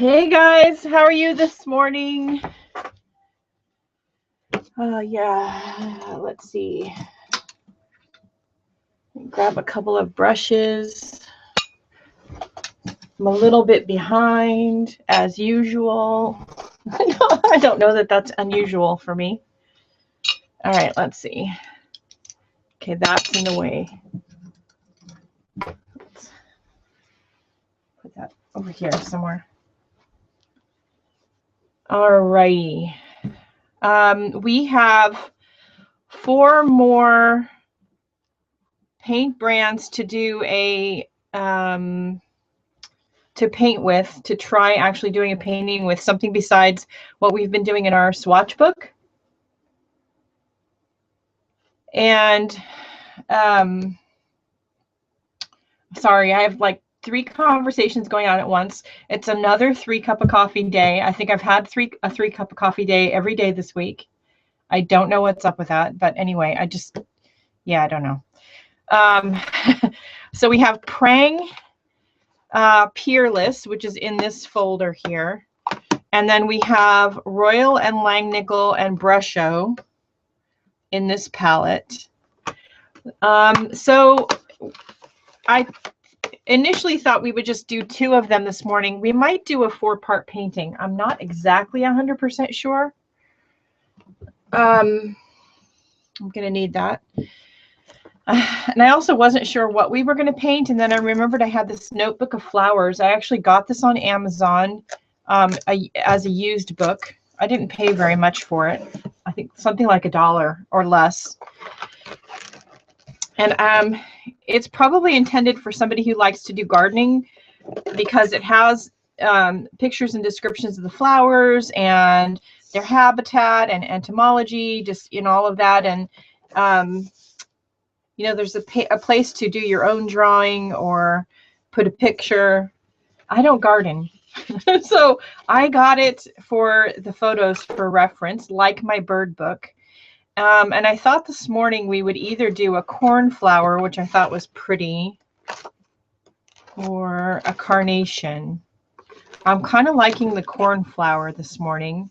Hey guys, how are you this morning? Yeah, let's see. Grab a couple of brushes. I'm a little bit behind as usual. I don't know that that's unusual for me. All right, let's see. Okay, that's in the way. Let's put that over here somewhere. All righty. We have 4 more paint brands to do a to paint with, to try actually doing a painting with something besides what we've been doing in our swatch book. And sorry, I have like 3 conversations going on at once. It's another 3 cup of coffee day. I think I've had a 3 cup of coffee day every day this week. I don't know what's up with that, but anyway, I don't know. So we have Prang, Peerless, which is in this folder here. And then we have Royal and Langnickel and Brusho in this palette. So I initially thought we would just do 2 of them this morning. We might do a 4-part painting. I'm not exactly 100% sure. I'm going to need that. And I also wasn't sure what we were going to paint. And then I remembered I had this notebook of flowers. I actually got this on Amazon as a used book. I didn't pay very much for it. I think something like $1 or less. And it's probably intended for somebody who likes to do gardening, because it has pictures and descriptions of the flowers and their habitat and entomology, just in all of that. And you know, there's a place to do your own drawing or put a picture. I don't garden. So I got it for the photos for reference, like my bird book. And I thought this morning we would either do a cornflower, which I thought was pretty, or a carnation. I'm kind of liking the cornflower this morning,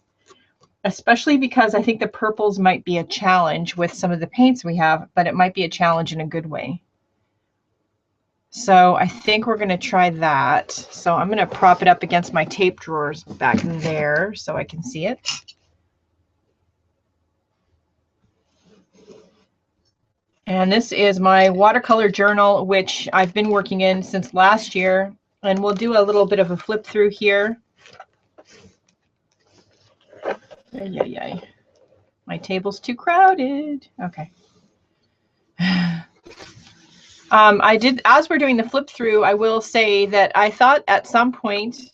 especially because I think the purples might be a challenge with some of the paints we have, but it might be a challenge in a good way. So I think we're going to try that. So I'm going to prop it up against my tape drawers back there so I can see it. And this is my watercolor journal, which I've been working in since last year. And we'll do a little bit of a flip through here. Yeah. My table's too crowded. Okay. As we're doing the flip through, I will say that I thought at some point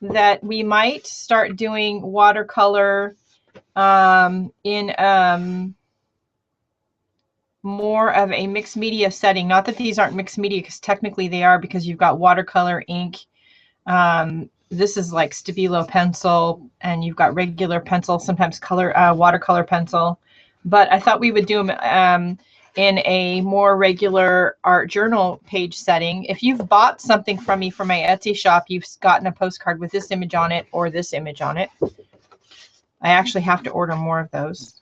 that we might start doing watercolor in more of a mixed media setting. Not that these aren't mixed media, because technically they are, because you've got watercolor ink. This is like Stabilo pencil, and you've got regular pencil, sometimes watercolor pencil. But I thought we would do them in a more regular art journal page setting. If you've bought something from me from my Etsy shop, you've gotten a postcard with this image on it or this image on it. I actually have to order more of those.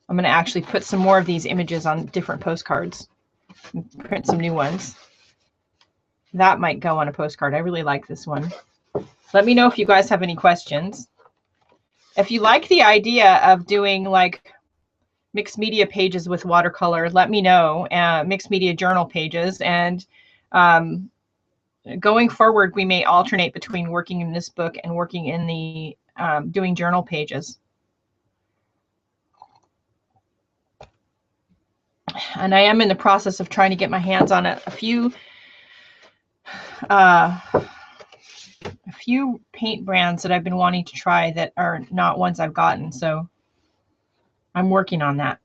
I'm going to actually put some more of these images on different postcards and print some new ones. That might go on a postcard. I really like this one. Let me know if you guys have any questions. If you like the idea of doing like mixed media pages with watercolor, let me know. Mixed media journal pages. And going forward, we may alternate between working in this book and working in the doing journal pages. And I am in the process of trying to get my hands on a few paint brands that I've been wanting to try that are not ones I've gotten. So I'm working on that.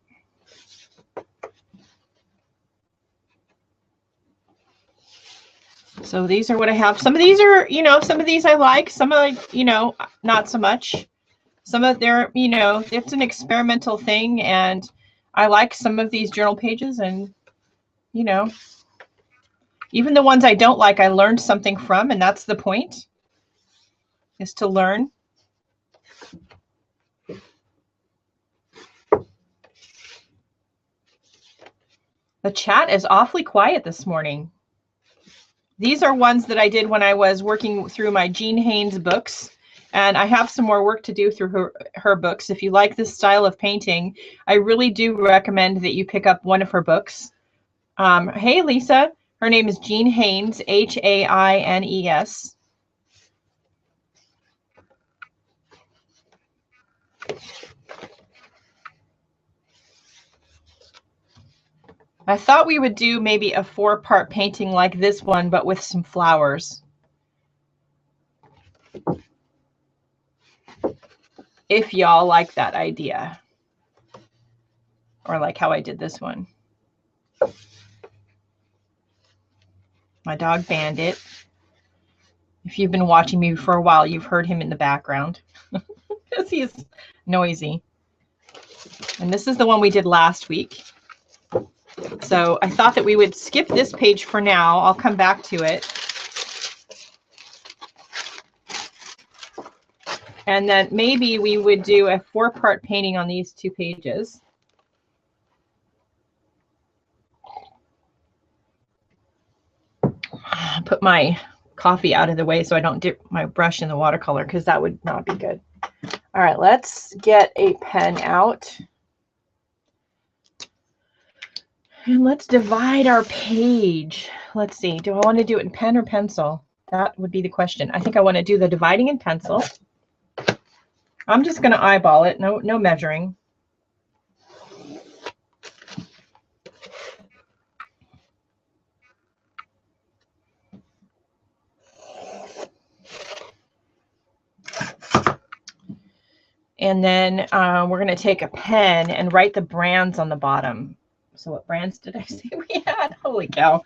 So these are what I have. Some of these are, you know, some of these I like, some of, you know, not so much. Some of they're, you know, it's an experimental thing, and I like some of these journal pages, and, you know, Even the ones I don't like, I learned something from, and that's the point, is to learn. The chat is awfully quiet this morning. These are ones that I did when I was working through my Jean Haynes books, and I have some more work to do through her books. If you like this style of painting, I really do recommend that you pick up one of her books. Hey, Lisa. Her name is Jean Haynes, Haines. I thought we would do maybe a 4-part painting like this one, but with some flowers. If y'all like that idea, or like how I did this one. My dog Bandit. If you've been watching me for a while, you've heard him in the background because he's noisy. And this is the one we did last week. So I thought that we would skip this page for now. I'll come back to it. And then maybe we would do a 4-part painting on these 2 pages. Put my coffee out of the way so I don't dip my brush in the watercolor, because that would not be good. All right, let's get a pen out. And let's divide our page. Let's see, do I want to do it in pen or pencil? That would be the question. I think I want to do the dividing in pencil. I'm just going to eyeball it, no measuring. And then we're going to take a pen and write the brands on the bottom. So what brands did I say we had? Holy cow.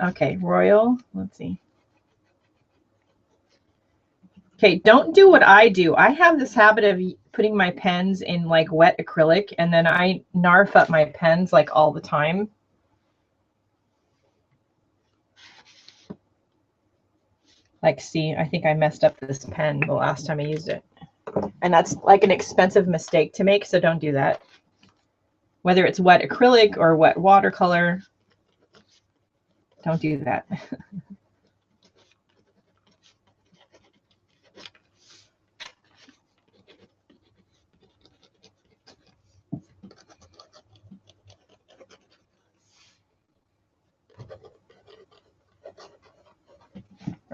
Okay, Royal, let's see. Okay, don't do what I do. I have this habit of putting my pens in like wet acrylic, and then I narf up my pens like all the time. Like, see, I think I messed up this pen the last time I used it. And that's like an expensive mistake to make, so don't do that. Whether it's wet acrylic or wet watercolor, don't do that.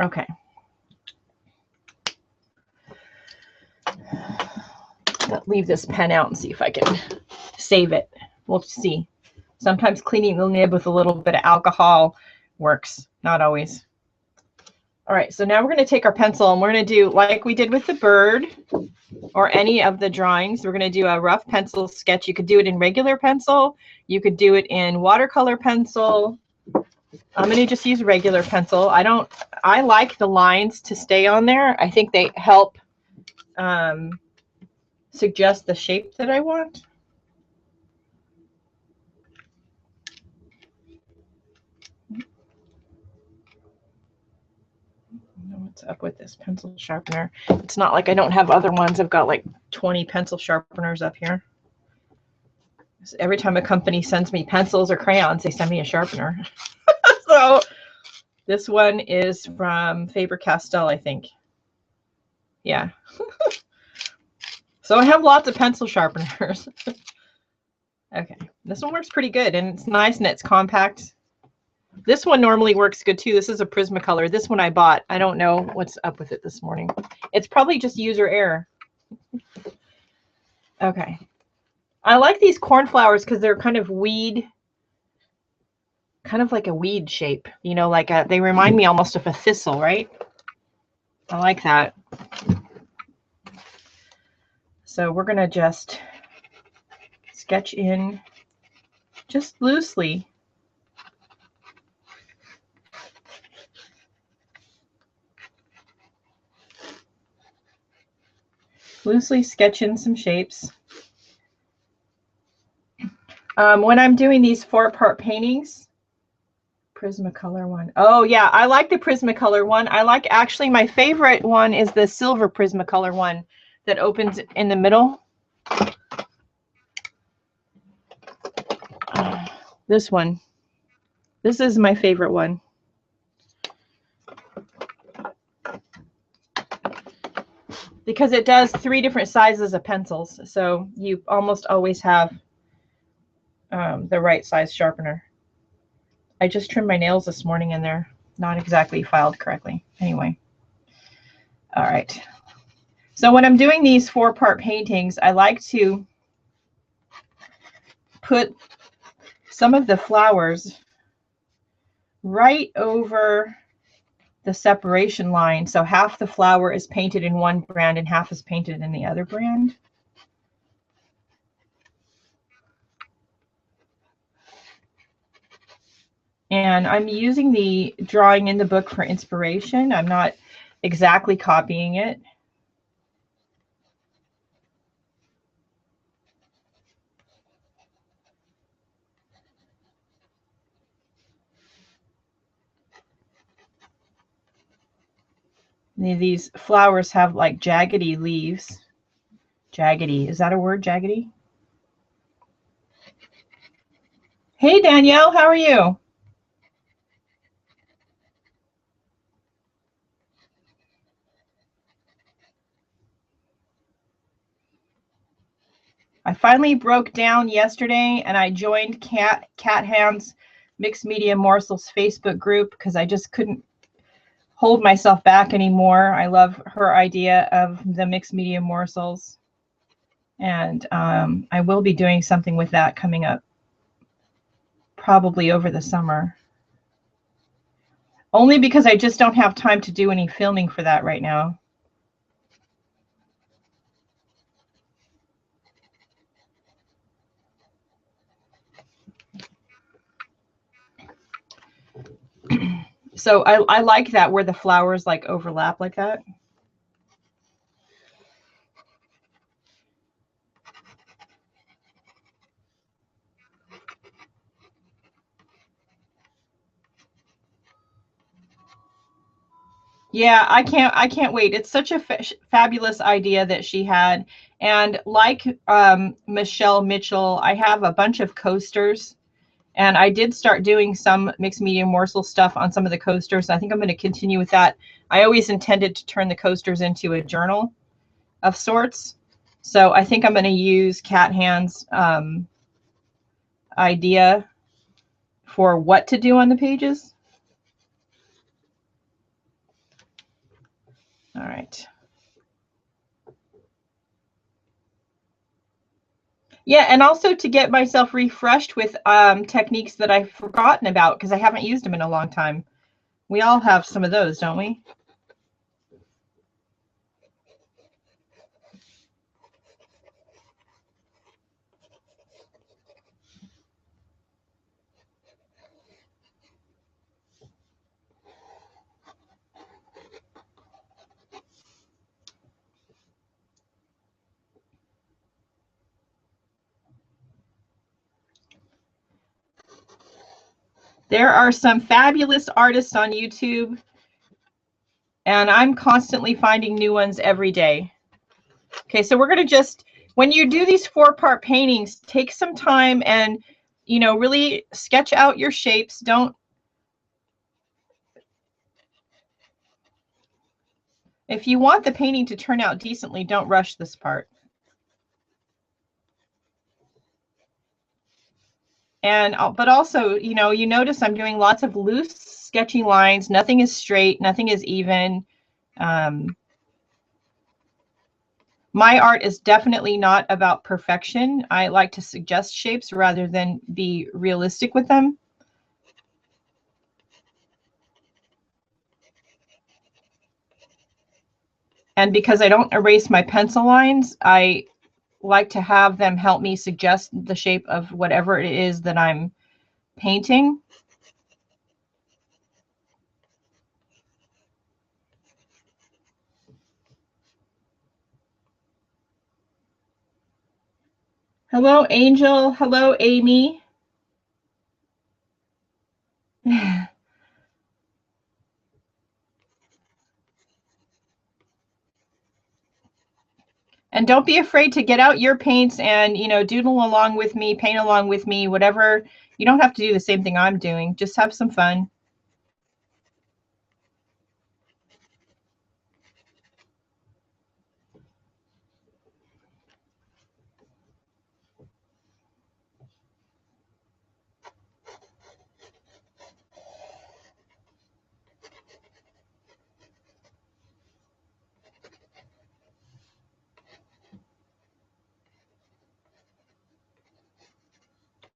Okay. I'll leave this pen out and see if I can save it. We'll see. Sometimes cleaning the nib with a little bit of alcohol works, not always. All right, so now we're going to take our pencil and we're going to do like we did with the bird or any of the drawings. We're going to do a rough pencil sketch. You could do it in regular pencil. You could do it in watercolor pencil. I'm going to just use regular pencil. I like the lines to stay on there. I think they help suggest the shape that I want. What's up with this pencil sharpener? It's not like I don't have other ones. I've got like 20 pencil sharpeners up here. So every time a company sends me pencils or crayons, they send me a sharpener. So this one is from Faber-Castell, I think. Yeah. So I have lots of pencil sharpeners. Okay, this one works pretty good, and it's nice and it's compact. This one normally works good too. This is a Prismacolor. This one I bought. I don't know what's up with it this morning. It's probably just user error. Okay. I like these cornflowers because they're kind of weed, kind of like a weed shape. You know, like they remind me almost of a thistle, right? I like that. So we're going to just sketch in just loosely. Loosely sketch in some shapes. When I'm doing these 4-part paintings, Prismacolor one. Oh yeah, I like the Prismacolor one. I like, actually my favorite one is the silver Prismacolor one that opens in the middle. This one. This is my favorite one. Because it does 3 different sizes of pencils, so you almost always have the right size sharpener. I just trimmed my nails this morning and they're not exactly filed correctly. Anyway. All right. So when I'm doing these 4-part paintings, I like to put some of the flowers right over the separation line. So half the flower is painted in one brand and half is painted in the other brand. And I'm using the drawing in the book for inspiration. I'm not exactly copying it. These flowers have like jaggedy leaves. Jaggedy, is that a word, jaggedy? Hey Danielle, how are you? I finally broke down yesterday and I joined Cat Hand's Mixed Media Morsels Facebook group because I just couldn't hold myself back anymore. I love her idea of the mixed media morsels. And I will be doing something with that coming up probably over the summer. Only because I just don't have time to do any filming for that right now. So I like that where the flowers like overlap like that. Yeah, I can't wait. It's such a fabulous idea that she had. And like Michelle Mitchell, I have a bunch of coasters. And I did start doing some mixed media morsel stuff on some of the coasters. I think I'm going to continue with that. I always intended to turn the coasters into a journal of sorts. So I think I'm going to use Cat Hand's idea for what to do on the pages. All right. Yeah, and also to get myself refreshed with techniques that I've forgotten about because I haven't used them in a long time. We all have some of those, don't we? There are some fabulous artists on YouTube, and I'm constantly finding new ones every day. Okay, so we're going to just, when you do these 4-part paintings, take some time and, you know, really sketch out your shapes. Don't, if you want the painting to turn out decently, don't rush this part. And, but also, you know, you notice I'm doing lots of loose sketchy lines. Nothing is straight, nothing is even. My art is definitely not about perfection. I like to suggest shapes rather than be realistic with them. And because I don't erase my pencil lines, I like to have them help me suggest the shape of whatever it is that I'm painting. Hello, Angel. Hello, Amy. And don't be afraid to get out your paints and, you know, doodle along with me, paint along with me, whatever. You don't have to do the same thing I'm doing. Just have some fun.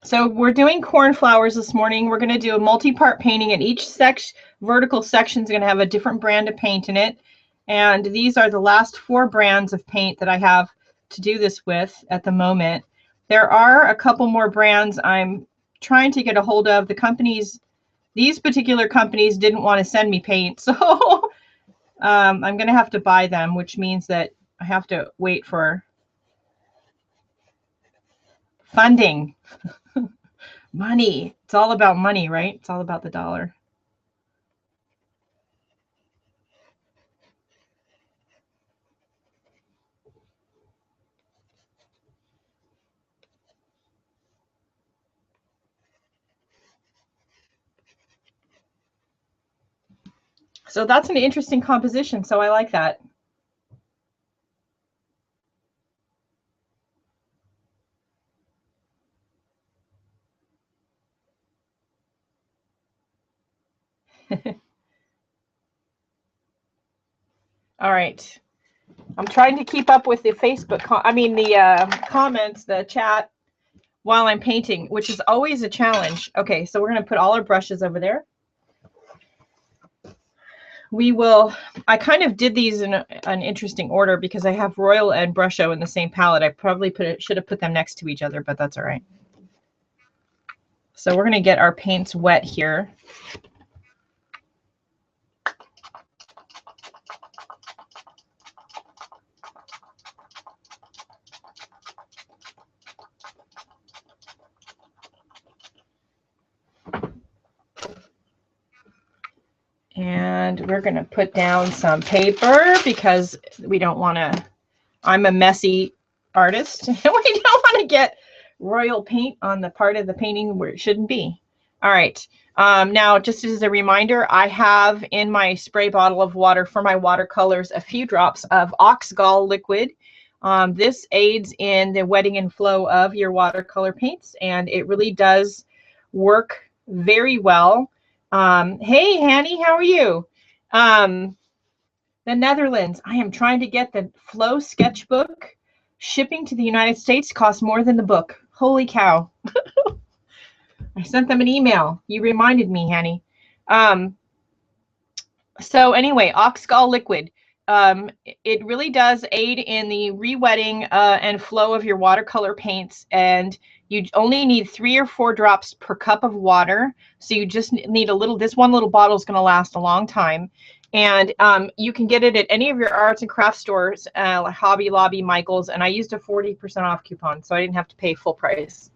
So we're doing cornflowers this morning. We're going to do a multi-part painting, and each vertical section is going to have a different brand of paint in it. And these are the last 4 brands of paint that I have to do this with at the moment. There are a couple more brands I'm trying to get a hold of. The companies, these particular companies didn't want to send me paint, so I'm going to have to buy them, which means that I have to wait for funding. Money. It's all about money, right? It's all about the dollar. So that's an interesting composition. So I like that. All right. I'm trying to keep up with the Facebook, comments, the chat while I'm painting, which is always a challenge. Okay, so we're going to put all our brushes over there. I kind of did these in an interesting order because I have Royal and Brusho in the same palette. I probably should have put them next to each other, but that's all right. So we're going to get our paints wet here. And we're going to put down some paper because we don't want to, I'm a messy artist. We don't want to get royal paint on the part of the painting where it shouldn't be. All right. Now, just as a reminder, I have in my spray bottle of water for my watercolors a few drops of oxgall liquid. This aids in the wetting and flow of your watercolor paints, and it really does work very well. Hey, Hanny, how are you? The Netherlands. I am trying to get the Flow sketchbook. Shipping to the United States costs more than the book. Holy cow. I sent them an email. You reminded me, Hanny. So anyway, oxgall liquid. It really does aid in the re-wetting and flow of your watercolor paints, and you only need 3 or 4 drops per cup of water. So you just need a little, this one little bottle is going to last a long time. And you can get it at any of your arts and crafts stores, like Hobby Lobby, Michael's, and I used a 40% off coupon, so I didn't have to pay full price.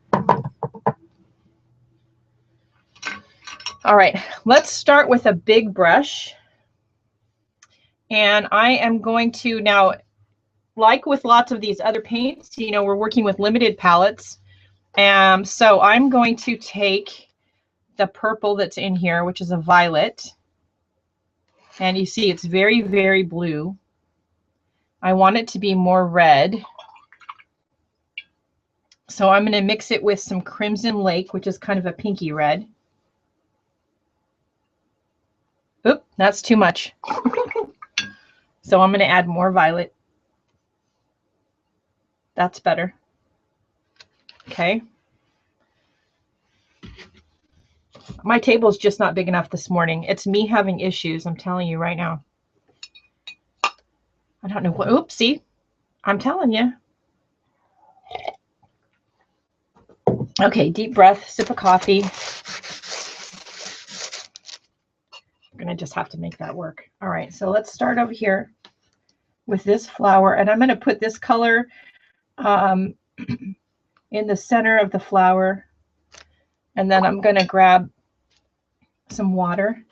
All right, let's start with a big brush. And I am going to now, like with lots of these other paints, you know, we're working with limited palettes. So I'm going to take the purple that's in here, which is a violet. And you see it's very, very blue. I want it to be more red. So I'm going to mix it with some Crimson Lake, which is kind of a pinky red. Oop, that's too much. So I'm going to add more violet. That's better. Okay. My table's just not big enough this morning. It's me having issues, I'm telling you right now. I don't know what, oopsie. I'm telling you. Okay, deep breath, sip of coffee. I'm going to just have to make that work. All right, so let's start over here with this flower, and I'm going to put this color in the center of the flower, and then I'm going to grab some water.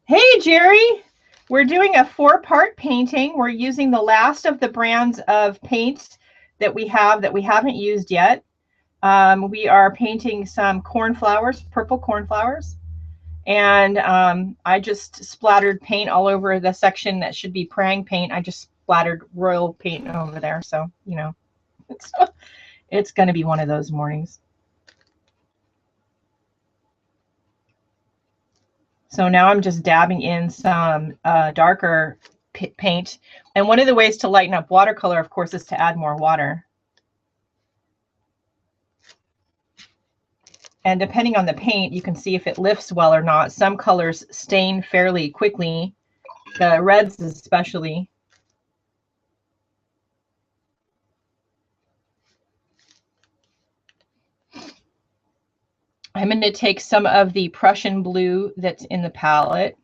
Hey, Jerry. We're doing a 4-part painting. We're using the last of the brands of paints that we haven't used yet. We are painting some cornflowers, purple cornflowers. And I just splattered paint all over the section that should be Prang paint. I just splattered royal paint over there. So, you know, it's going to be one of those mornings. So now I'm just dabbing in some darker paint. And one of the ways to lighten up watercolor, of course, is to add more water. And depending on the paint, you can see if it lifts well or not. Some colors stain fairly quickly, the reds especially. I'm going to take some of the Prussian blue that's in the palette,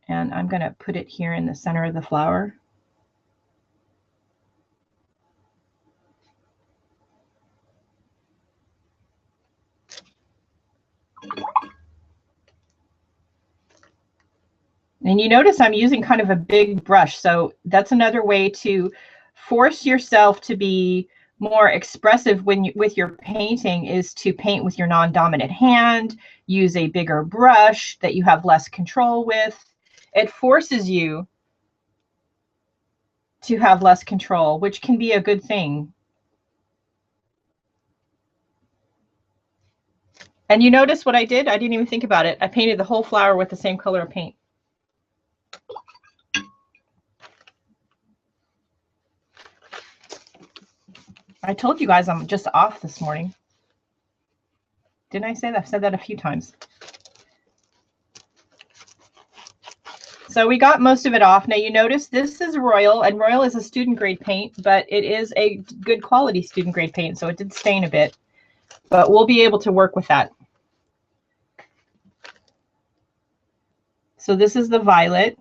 and I'm going to put it here in the center of the flower. And you notice I'm using kind of a big brush, so that's another way to force yourself to be more expressive with your painting, is to paint with your non-dominant hand, use a bigger brush that you have less control with. It forces you to have less control, which can be a good thing. And you notice what I did? I didn't even think about it. I painted the whole flower with the same color of paint. I told you guys I'm just off this morning. Didn't I say that? I've said that a few times. So we got most of it off. Now you notice this is Royal, and Royal is a student grade paint, but it is a good quality student grade paint, so it did stain a bit, but we'll be able to work with that. So this is the violet.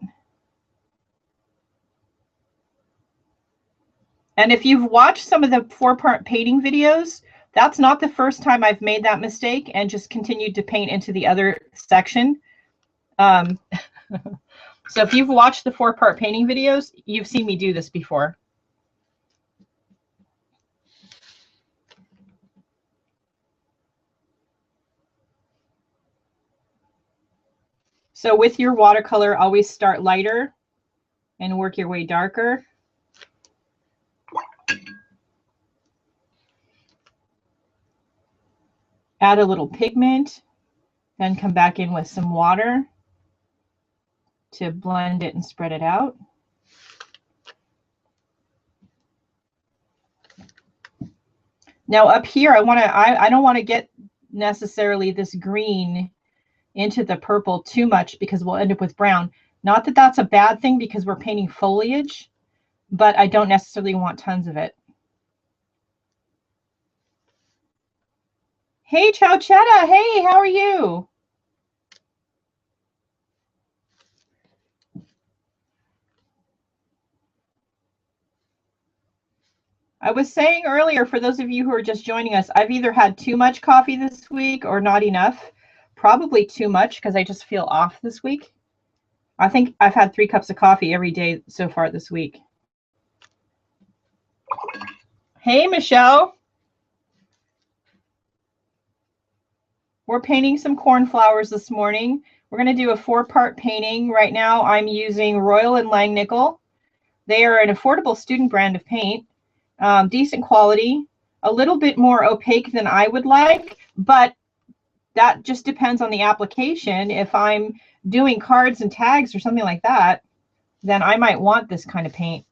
And if you've watched some of the 4-part painting videos, that's not the first time I've made that mistake and just continued to paint into the other section. So if you've watched the 4-part painting videos, you've seen me do this before. So with your watercolor, always start lighter and work your way darker. Add a little pigment, then come back in with some water to blend it and spread it out. Now up here, I don't want to get necessarily this green into the purple too much, because we'll end up with brown. Not that that's a bad thing, because we're painting foliage, but I don't necessarily want tons of it. Hey, Chowchetta. Hey, how are you? I was saying earlier, for those of you who are just joining us, I've either had too much coffee this week or not enough. Probably too much, because I just feel off this week. I think I've had 3 cups of coffee every day so far this week. Hey, Michelle. We're painting some cornflowers this morning. We're going to do a 4-part painting. Right now I'm using Royal and Langnickel. They are an affordable student brand of paint. Decent quality, a little bit more opaque than I would like, but that just depends on the application. If I'm doing cards and tags or something like that, then I might want this kind of paint.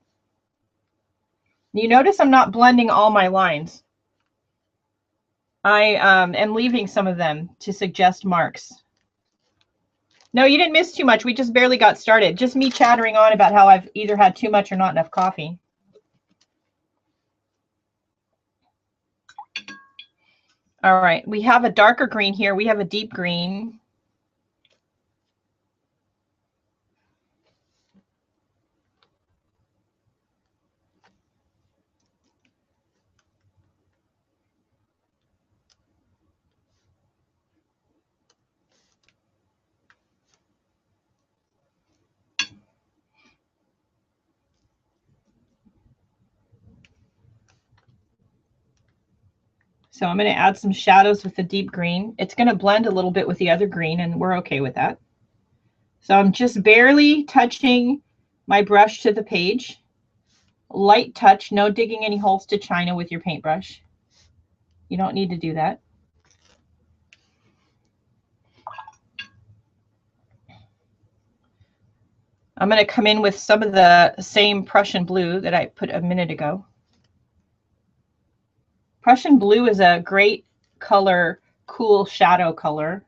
You notice I'm not blending all my lines. I am leaving some of them to suggest marks. No, you didn't miss too much. We just barely got started. Just me chattering on about how I've either had too much or not enough coffee. All right, we have a darker green here. We have a deep green. So I'm going to add some shadows with the deep green. It's going to blend a little bit with the other green, and we're okay with that. So I'm just barely touching my brush to the page. Light touch, no digging any holes to China with your paintbrush. You don't need to do that. I'm going to come in with some of the same Prussian blue that I put a minute ago. Prussian blue is a great color, cool shadow color.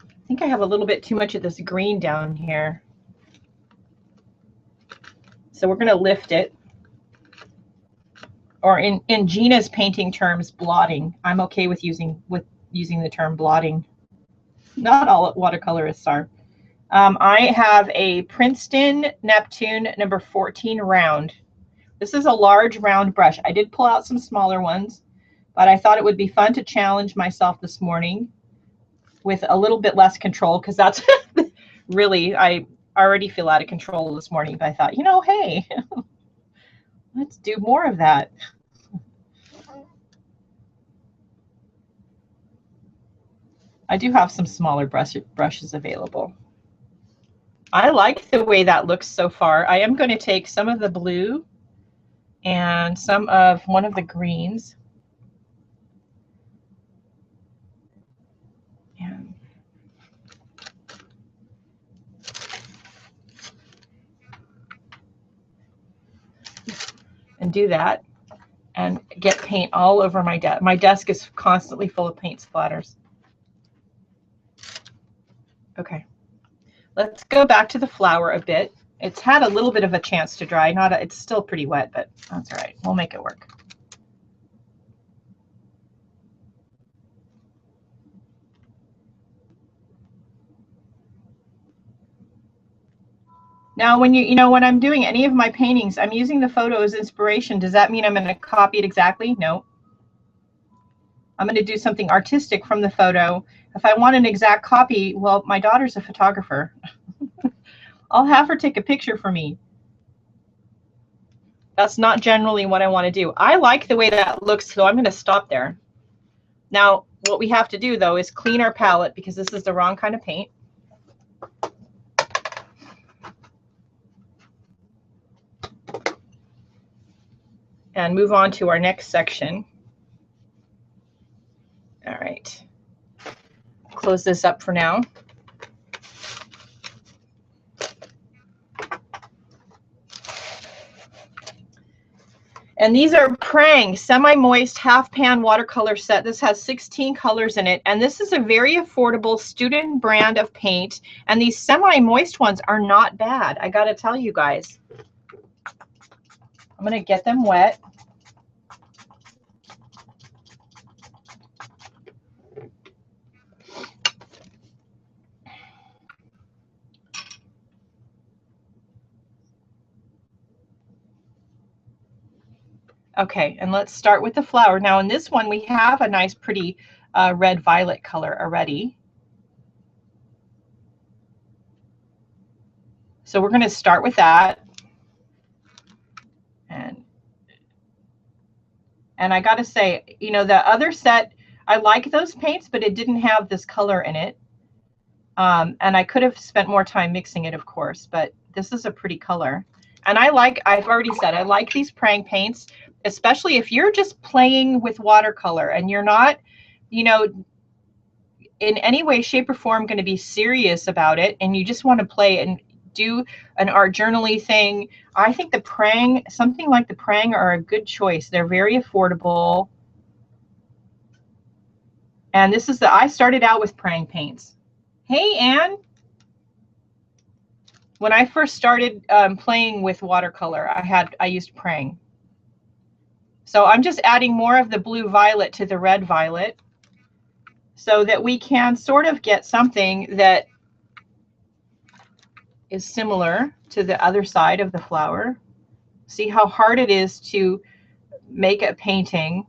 I think I have a little bit too much of this green down here. So we're going to lift it. Or in Gina's painting terms, blotting. I'm okay with using the term blotting. Not all watercolorists are. I have a Princeton Neptune number 14 round. This is a large round brush. I did pull out some smaller ones, but I thought it would be fun to challenge myself this morning with a little bit less control, because that's really, I already feel out of control this morning, but I thought, you know, hey, let's do more of that. I do have some smaller brushes available. I like the way that looks so far. I am going to take some of the blue and some of one of the greens. And do that and get paint all over my desk. My desk is constantly full of paint splatters. Okay, let's go back to the flower a bit. It's had a little bit of a chance to dry. It's still pretty wet, but that's all right. We'll make it work. Now, when I'm doing any of my paintings, I'm using the photo as inspiration. Does that mean I'm going to copy it exactly? No. I'm going to do something artistic from the photo. If I want an exact copy, well, my daughter's a photographer. I'll have her take a picture for me. That's not generally what I want to do. I like the way that looks, so I'm going to stop there. Now, what we have to do, though, is clean our palette, because this is the wrong kind of paint. And move on to our next section. All right. Close this up for now. And these are Prang semi-moist half pan watercolor set. This has 16 colors in it, and this is a very affordable student brand of paint. And these semi-moist ones are not bad, I gotta tell you guys. I'm gonna get them wet. Okay, and let's start with the flower. Now in this one, we have a nice pretty red violet color already. So we're gonna start with that. And I gotta say, you know, the other set, I like those paints, but it didn't have this color in it. And I could have spent more time mixing it, of course, but this is a pretty color. And I've already said, I like these Prang paints, especially if you're just playing with watercolor and you're not, you know, in any way, shape, or form going to be serious about it, and you just want to play and do an art journaly thing. I think the Prang, something like the Prang, are a good choice. They're very affordable. And this is I started out with Prang paints. Hey, Anne. When I first started playing with watercolor, I used Prang. So I'm just adding more of the blue violet to the red violet so that we can sort of get something that is similar to the other side of the flower. See how hard it is to make a painting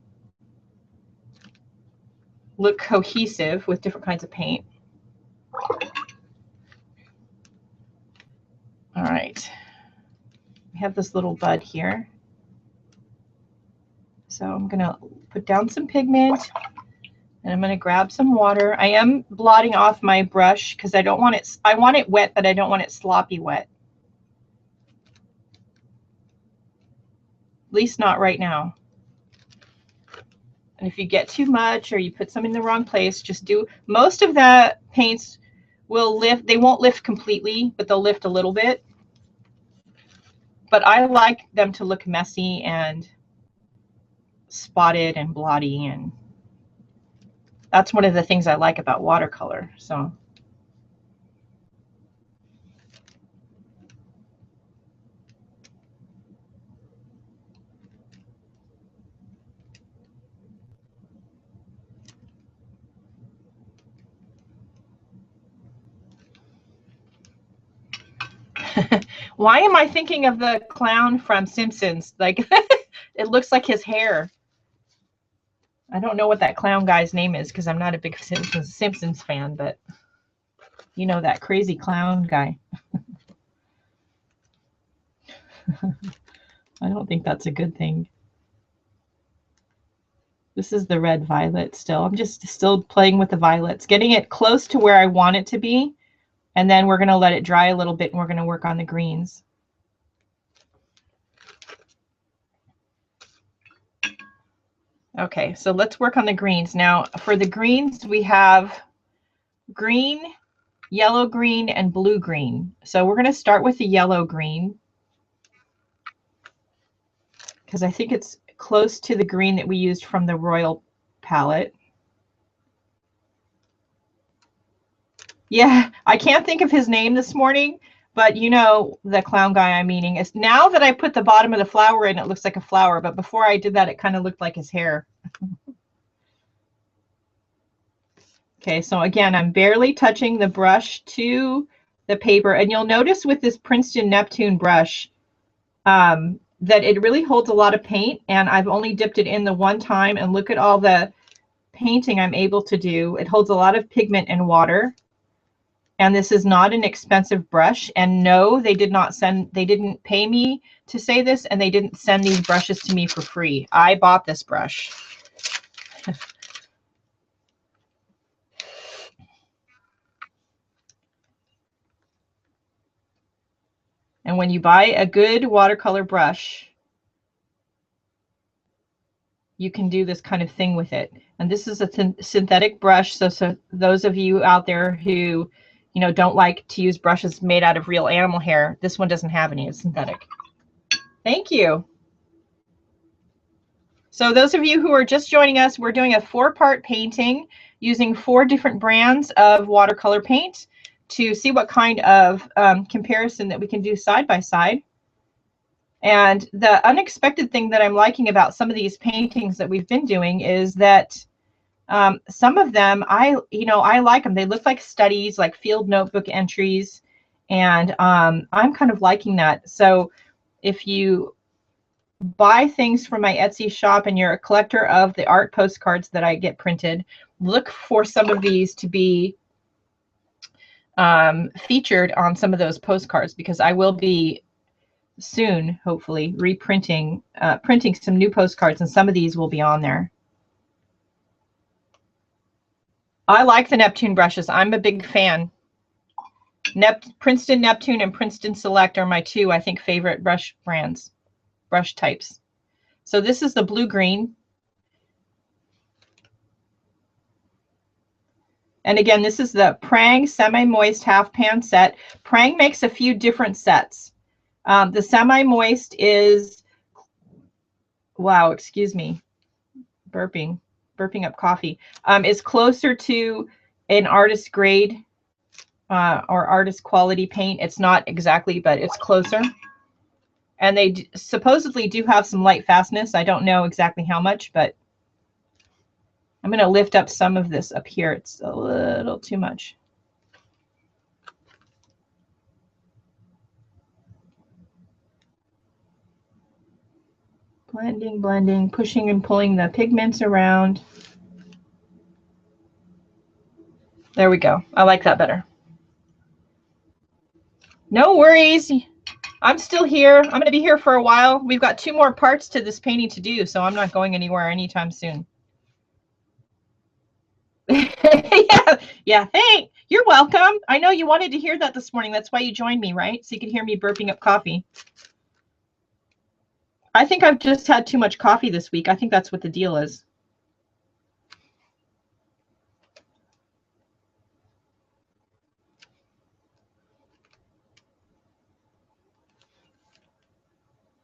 look cohesive with different kinds of paint. All right. We have this little bud here. So I'm going to put down some pigment and I'm going to grab some water. I am blotting off my brush because I don't want it, I want it wet, but I don't want it sloppy wet. At least not right now. And if you get too much or you put some in the wrong place, just do, most of the paints will lift, they won't lift completely, but they'll lift a little bit. But I like them to look messy and spotted and blotty, and that's one of the things I like about watercolor. So why am I thinking of the clown from Simpsons? Like it looks like his hair. I don't know what that clown guy's name is because I'm not a big Simpsons fan, but you know, that crazy clown guy. I don't think that's a good thing. This is the red violet still. I'm just still playing with the violets, getting it close to where I want it to be. And then we're going to let it dry a little bit and we're going to work on the greens. Okay, so let's work on the greens. Now for the greens, we have green, yellow green, and blue green. So we're going to start with the yellow green because I think it's close to the green that we used from the Royal palette. Yeah, I can't think of his name this morning, but you know the clown guy I'm meaning. Is now that I put the bottom of the flower in, it looks like a flower, but before I did that, it kind of looked like his hair. Okay, so again, I'm barely touching the brush to the paper, and you'll notice with this Princeton Neptune brush that it really holds a lot of paint, and I've only dipped it in the one time, and look at all the painting I'm able to do. It holds a lot of pigment and water. And this is not an expensive brush. And no, they didn't pay me to say this, and they didn't send these brushes to me for free. I bought this brush. And when you buy a good watercolor brush, you can do this kind of thing with it. And this is a synthetic brush. So those of you out there who, you know, don't like to use brushes made out of real animal hair, this one doesn't have any. It's synthetic. Thank you. So those of you who are just joining us, we're doing a 4-part painting using 4 different brands of watercolor paint to see what kind of comparison that we can do side by side. And the unexpected thing that I'm liking about some of these paintings that we've been doing is that some of them, I like them. They look like studies, like field notebook entries, and I'm kind of liking that. So if you buy things from my Etsy shop and you're a collector of the art postcards that I get printed, look for some of these to be featured on some of those postcards, because I will be soon, hopefully, reprinting printing some new postcards, and some of these will be on there. I like the Neptune brushes. I'm a big fan. Princeton Neptune and Princeton Select are my 2, I think, favorite brush brands, brush types. So this is the blue-green. And again, this is the Prang Semi-Moist Half Pan set. Prang makes a few different sets. The Semi-Moist is, wow, excuse me, burping up coffee, is closer to an artist grade or artist quality paint. It's not exactly, but it's closer. And they supposedly do have some light fastness. I don't know exactly how much, but I'm going to lift up some of this up here. It's a little too much. Blending, blending, pushing and pulling the pigments around. There we go. I like that better. No worries. I'm still here. I'm going to be here for a while. We've got 2 more parts to this painting to do, so I'm not going anywhere anytime soon. Yeah. Hey, you're welcome. I know you wanted to hear that this morning. That's why you joined me, right? So you could hear me burping up coffee. I think I've just had too much coffee this week. I think that's what the deal is.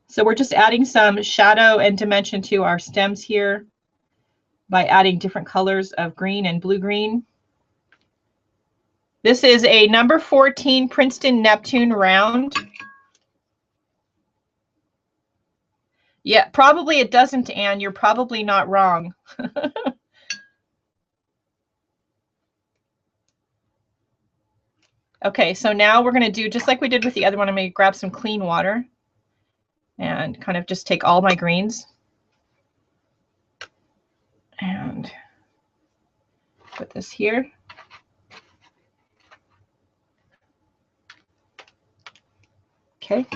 So we're just adding some shadow and dimension to our stems here by adding different colors of green and blue-green. This is a number 14 Princeton Neptune round. Yeah, probably it doesn't, Anne. You're probably not wrong. Okay, so now we're going to do just like we did with the other one. I'm going to grab some clean water and kind of just take all my greens and put this here. Okay.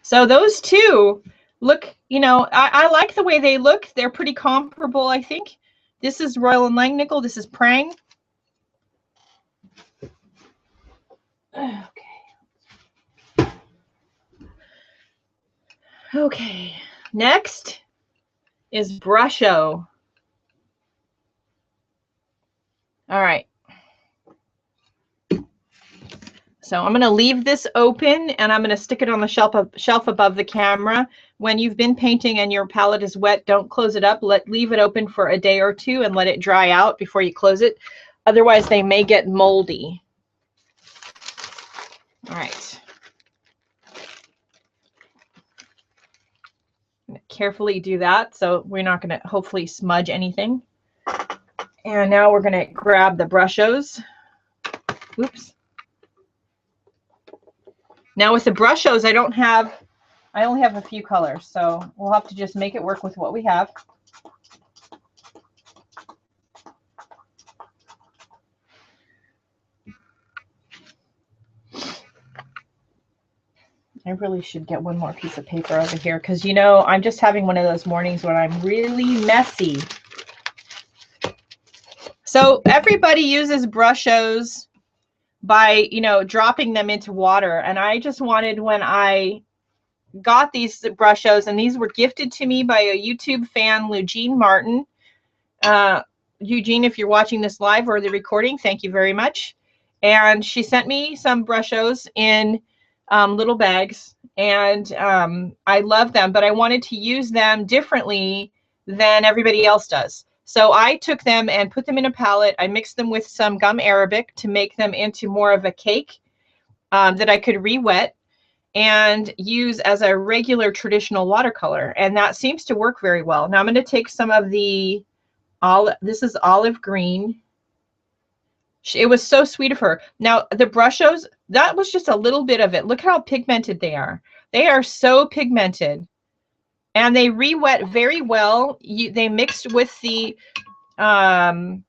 So those two look, you know, I like the way they look. They're pretty comparable, I think. This is Royal and Langnickel. This is Prang. Okay. Okay. Next is Brusho. All right. So I'm going to leave this open and I'm going to stick it on the shelf above the camera. When you've been painting and your palette is wet, don't close it up. Leave it open for a day or 2 and let it dry out before you close it. Otherwise, they may get moldy. All right. I'm going to carefully do that so we're not going to hopefully smudge anything. And now we're going to grab the Brushos. Oops. Now with the Brushos, I only have a few colors, so we'll have to just make it work with what we have. I really should get one more piece of paper over here because, you know, I'm just having one of those mornings when I'm really messy. So everybody uses Brushos by, you know, dropping them into water. And I just wanted, when I got these Brushos, and these were gifted to me by a YouTube fan, Eugene Martin. Eugene, if you're watching this live or the recording, thank you very much. And she sent me some Brushos in little bags, and I love them, but I wanted to use them differently than everybody else does. So I took them and put them in a palette. I mixed them with some gum arabic to make them into more of a cake that I could re-wet and use as a regular traditional watercolor. And that seems to work very well. Now I'm going to take some of the this is olive green. It was so sweet of her. Now the Brushos, that was just a little bit of it. Look how pigmented they are. They are so pigmented. And they re-wet very well. They mixed with the gum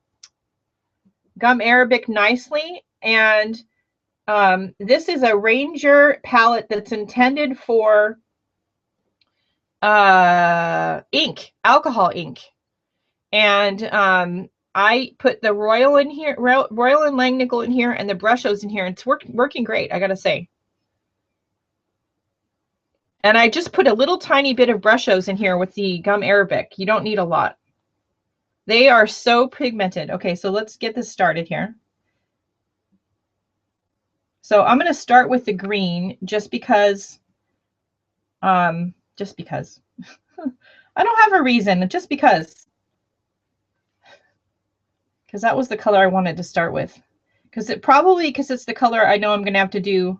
arabic nicely. And this is a Ranger palette that's intended for ink, alcohol ink. And I put the Royal in here, Royal and Langnickel in here, and the Brushos in here. And it's working great, I gotta say. And I just put a little tiny bit of Brushos in here with the gum arabic. You don't need a lot. They are so pigmented. Okay, so let's get this started here. So I'm going to start with the green just because I don't have a reason, just because that was the color I wanted to start with. Because it's the color I know I'm going to have to do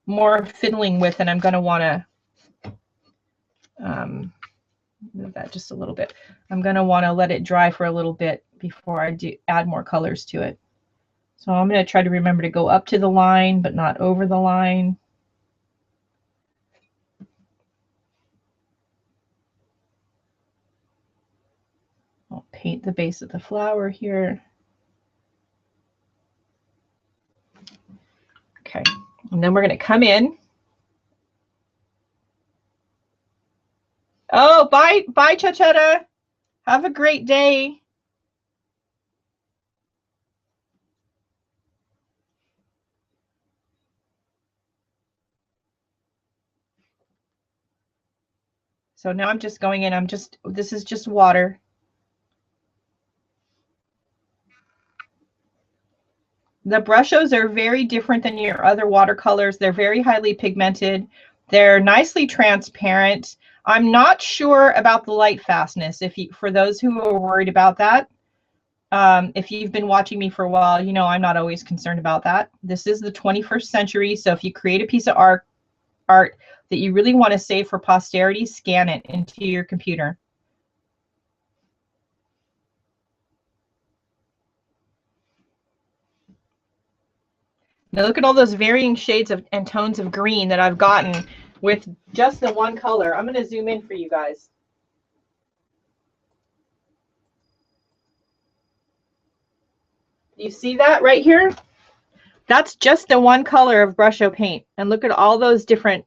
more fiddling with, and I'm going to want to move that just a little bit. I'm going to want to let it dry for a little bit before I add more colors to it. So I'm going to try to remember to go up to the line, but not over the line. I'll paint the base of the flower here. Okay, and then we're going to come in. Oh, bye, Chachetta. Have a great day. So now I'm just going in. This is just water. The Brushos are very different than your other watercolors. They're very highly pigmented. They're nicely transparent. I'm not sure about the light fastness. For those who are worried about that, if you've been watching me for a while, you know I'm not always concerned about that. This is the 21st century, so if you create a piece of art that you really want to save for posterity, scan it into your computer. Now look at all those varying shades and tones of green that I've gotten with just the one color. I'm going to zoom in for you guys. You see that right here? That's just the one color of Brusho paint. And look at all those different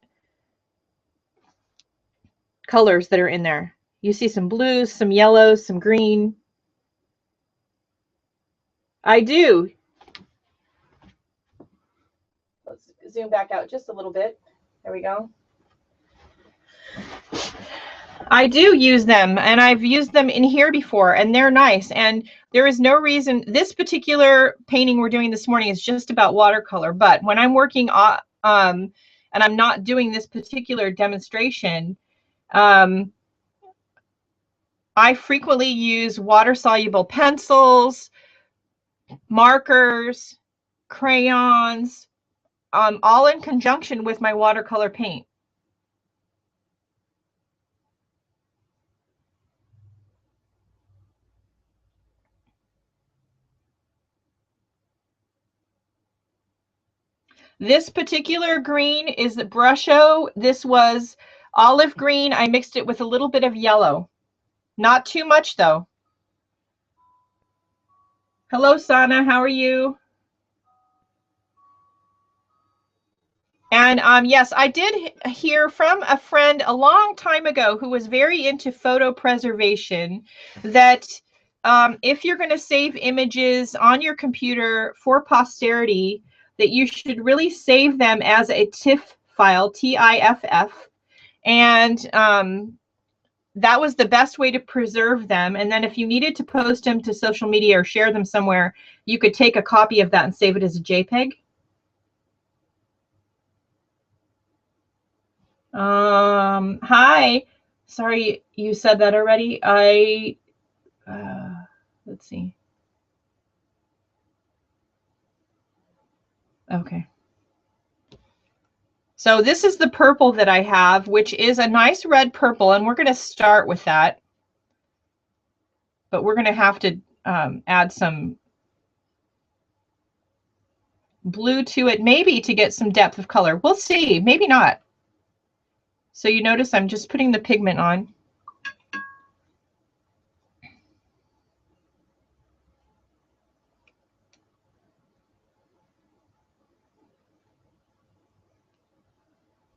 colors that are in there. You see some blues, some yellows, some green. I do. Let's zoom back out just a little bit. There we go. I do use them, and I've used them in here before, and they're nice. And there is no reason, this particular painting we're doing this morning is just about watercolor, but when I'm working on, and I'm not doing this particular demonstration, I frequently use water-soluble pencils, markers, crayons, all in conjunction with my watercolor paint. This particular green is the Brusho. This was olive green. I mixed it with a little bit of yellow. Not too much, though. Hello, Sana. How are you? And yes, I did hear from a friend a long time ago who was very into photo preservation that if you're going to save images on your computer for posterity, that you should really save them as a TIFF file, TIFF. And that was the best way to preserve them. And then if you needed to post them to social media or share them somewhere, you could take a copy of that and save it as a JPEG. Hi. Sorry, you said that already. Let's see. Okay. So this is the purple that I have, which is a nice red purple, and we're going to start with that. But we're going to have to add some blue to it, maybe to get some depth of color. We'll see, maybe not. So you notice I'm just putting the pigment on.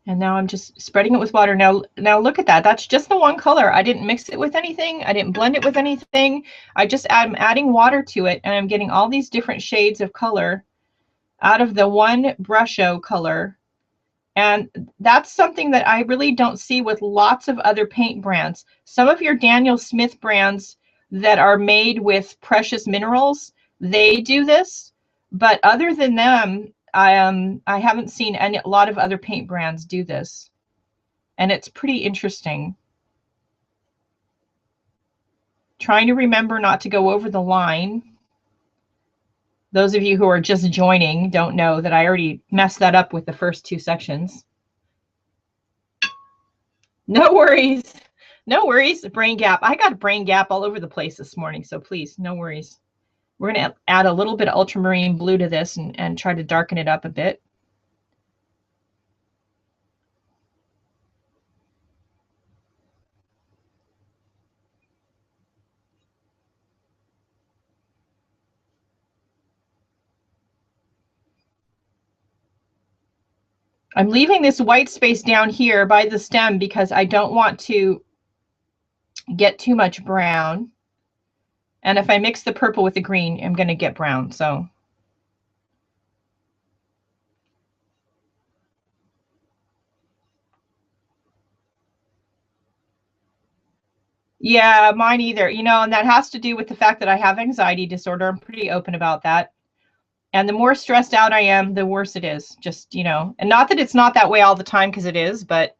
And now I'm just spreading it with water. Now look at that. That's just the one color. I didn't mix it with anything. I didn't blend it with anything. I'm adding water to it, and I'm getting all these different shades of color out of the one Brusho color. And that's something that I really don't see with lots of other paint brands. Some of your Daniel Smith brands that are made with precious minerals, they do this. But other than them, I haven't seen a lot of other paint brands do this. And it's pretty interesting. Trying to remember not to go over the line. Those of you who are just joining don't know that I already messed that up with the first two sections. No worries. No worries. Brain gap. I got a brain gap all over the place this morning, so please, no worries. We're going to add a little bit of ultramarine blue to this and try to darken it up a bit. I'm leaving this white space down here by the stem because I don't want to get too much brown. And if I mix the purple with the green, I'm going to get brown. So yeah, mine either. You know, and that has to do with the fact that I have anxiety disorder. I'm pretty open about that. And the more stressed out I am, the worse it is. Just, you know, and not that it's not that way all the time, because it is, but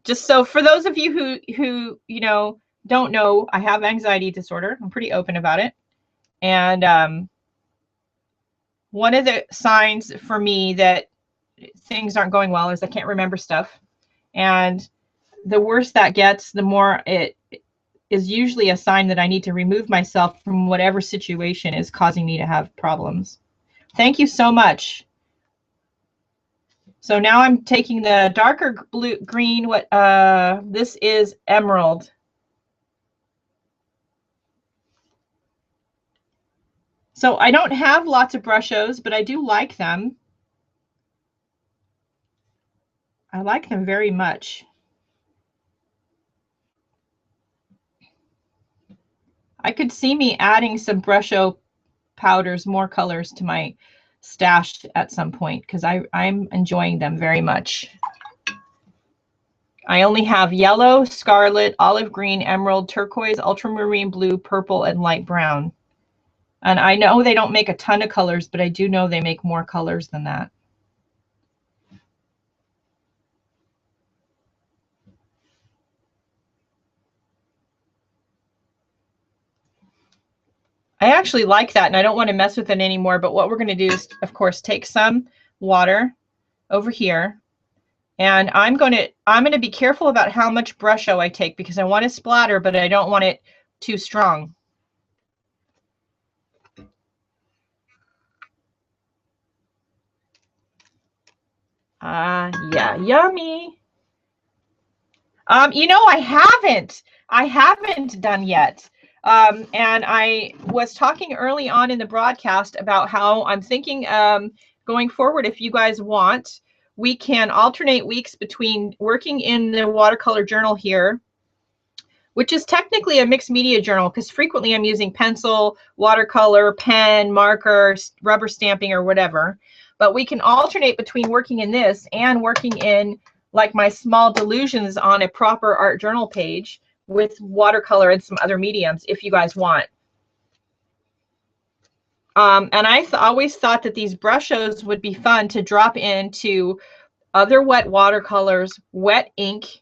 just so for those of you who, you know, don't know, I have anxiety disorder. I'm pretty open about it. And one of the signs for me that things aren't going well is I can't remember stuff. And the worse that gets, the more it is usually a sign that I need to remove myself from whatever situation is causing me to have problems. Thank you so much. So now I'm taking the darker blue green. What this is emerald. So I don't have lots of Brushos, but I do like them. I like them very much. I could see me adding some Brusho powders, more colors to my stash at some point, because I'm enjoying them very much. I only have yellow, scarlet, olive green, emerald, turquoise, ultramarine blue, purple, and light brown. And I know they don't make a ton of colors, but I do know they make more colors than that. I actually like that, and I don't want to mess with it anymore. But what we're going to do is, of course, take some water over here, and I'm going to be careful about how much Brusho I take, because I want to splatter, but I don't want it too strong. Yeah, yummy. You know, I haven't done yet. And I was talking early on in the broadcast about how I'm thinking going forward, if you guys want, we can alternate weeks between working in the watercolor journal here, which is technically a mixed media journal, because frequently I'm using pencil, watercolor, pen, marker, rubber stamping, or whatever. But we can alternate between working in this and working in like my small delusions on a proper art journal page with watercolor and some other mediums, if you guys want. And I always thought that these Brushos would be fun to drop into other wet watercolors, wet ink,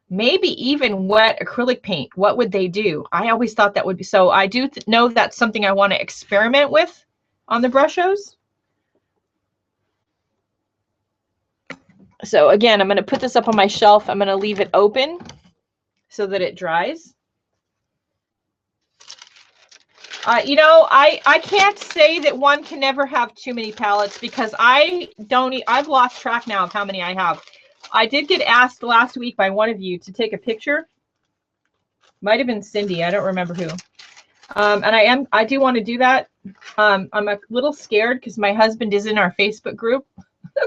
maybe even wet acrylic paint. What would they do? I always thought that would be, so I do know that's something I want to experiment with on the Brushos. So again, I'm going to put this up on my shelf. I'm going to leave it open so that it dries. You know, I can't say that one can never have too many palettes, because I've lost track now of how many I have. I did get asked last week by one of you to take a picture. Might have been Cindy. I don't remember who. And I do want to do that. I'm a little scared because my husband is in our Facebook group.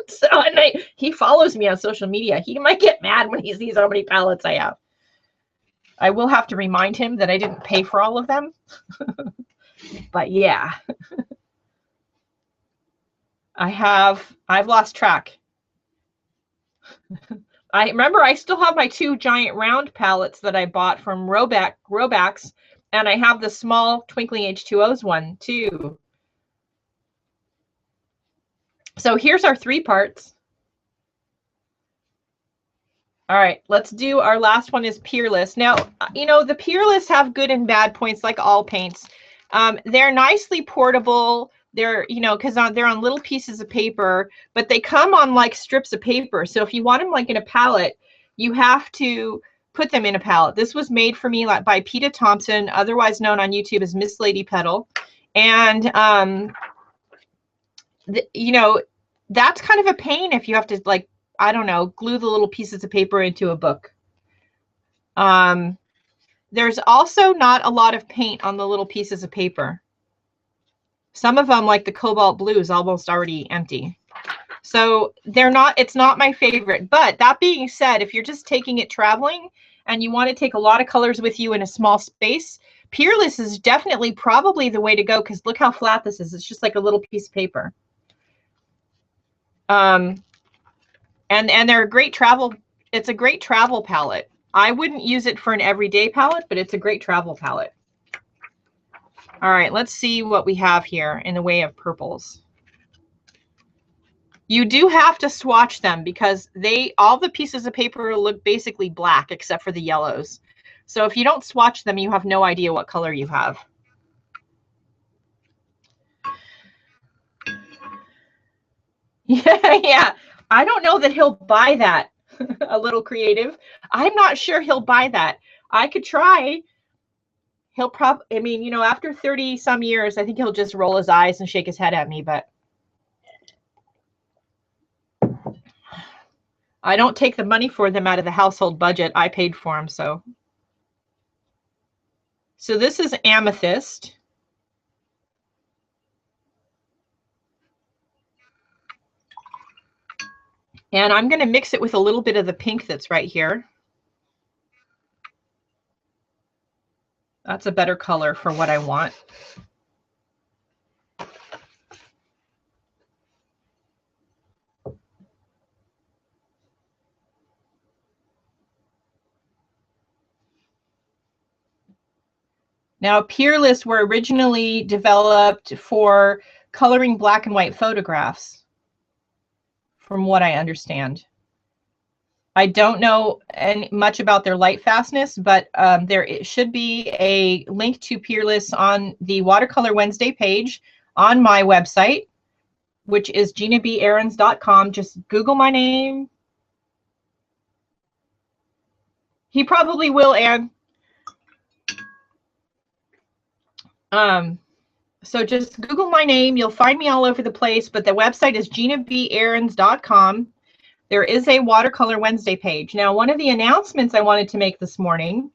So, and he follows me on social media. He might get mad when he sees how many palettes I have. I will have to remind him that I didn't pay for all of them. But yeah. I've lost track. I remember I still have my 2 giant round palettes that I bought from Robax, and I have the small Twinkling H2O's one too. So here's our 3 parts. All right, let's do our last one is Peerless. Now, you know, the Peerless have good and bad points, like all paints. They're nicely portable. They're, you know, because they're on little pieces of paper, but they come on like strips of paper. So if you want them like in a palette, you have to put them in a palette. This was made for me by Peta Thompson, otherwise known on YouTube as Miss Lady Petal. And, you know, that's kind of a pain if you have to, like, I don't know, glue the little pieces of paper into a book. There's also not a lot of paint on the little pieces of paper. Some of them, like the cobalt blue, is almost already empty. So it's not my favorite. But that being said, if you're just taking it traveling and you want to take a lot of colors with you in a small space, Peerless is definitely probably the way to go, because look how flat this is. It's just like a little piece of paper. And they're a great travel. It's a great travel palette. I wouldn't use it for an everyday palette, but it's a great travel palette. All right, let's see what we have here in the way of purples. You do have to swatch them because all the pieces of paper look basically black except for the yellows. So if you don't swatch them, you have no idea what color you have. Yeah. I don't know that he'll buy that. A little creative. I'm not sure he'll buy that. I could try. He'll probably, I mean, you know, after 30 some years, I think he'll just roll his eyes and shake his head at me, but I don't take the money for them out of the household budget. I paid for them, so. So this is amethyst. And I'm going to mix it with a little bit of the pink that's right here. That's a better color for what I want. Now, Peerless were originally developed for coloring black and white photographs, from what I understand. I don't know much about their light fastness, but there should be a link to Peerless on the Watercolor Wednesday page on my website, which is ginabahrens.com. Just Google my name. He probably will, Anne. So just Google my name. You'll find me all over the place, but the website is ginabahrens.com. There is a Watercolor Wednesday page. Now, one of the announcements I wanted to make this morning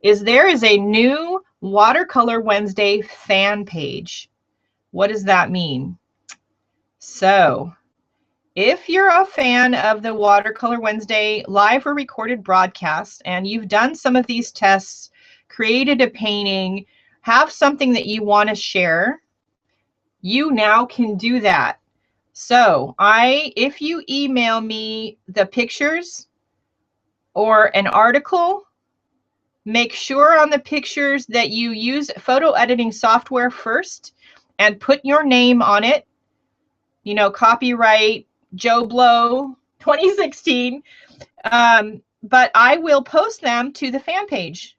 is there is a new Watercolor Wednesday fan page. What does that mean? So if you're a fan of the Watercolor Wednesday live or recorded broadcast, and you've done some of these tests, created a painting, have something that you want to share, you now can do that. So if you email me the pictures or an article, make sure on the pictures that you use photo editing software first and put your name on it. You know, copyright Joe Blow 2016. But I will post them to the fan page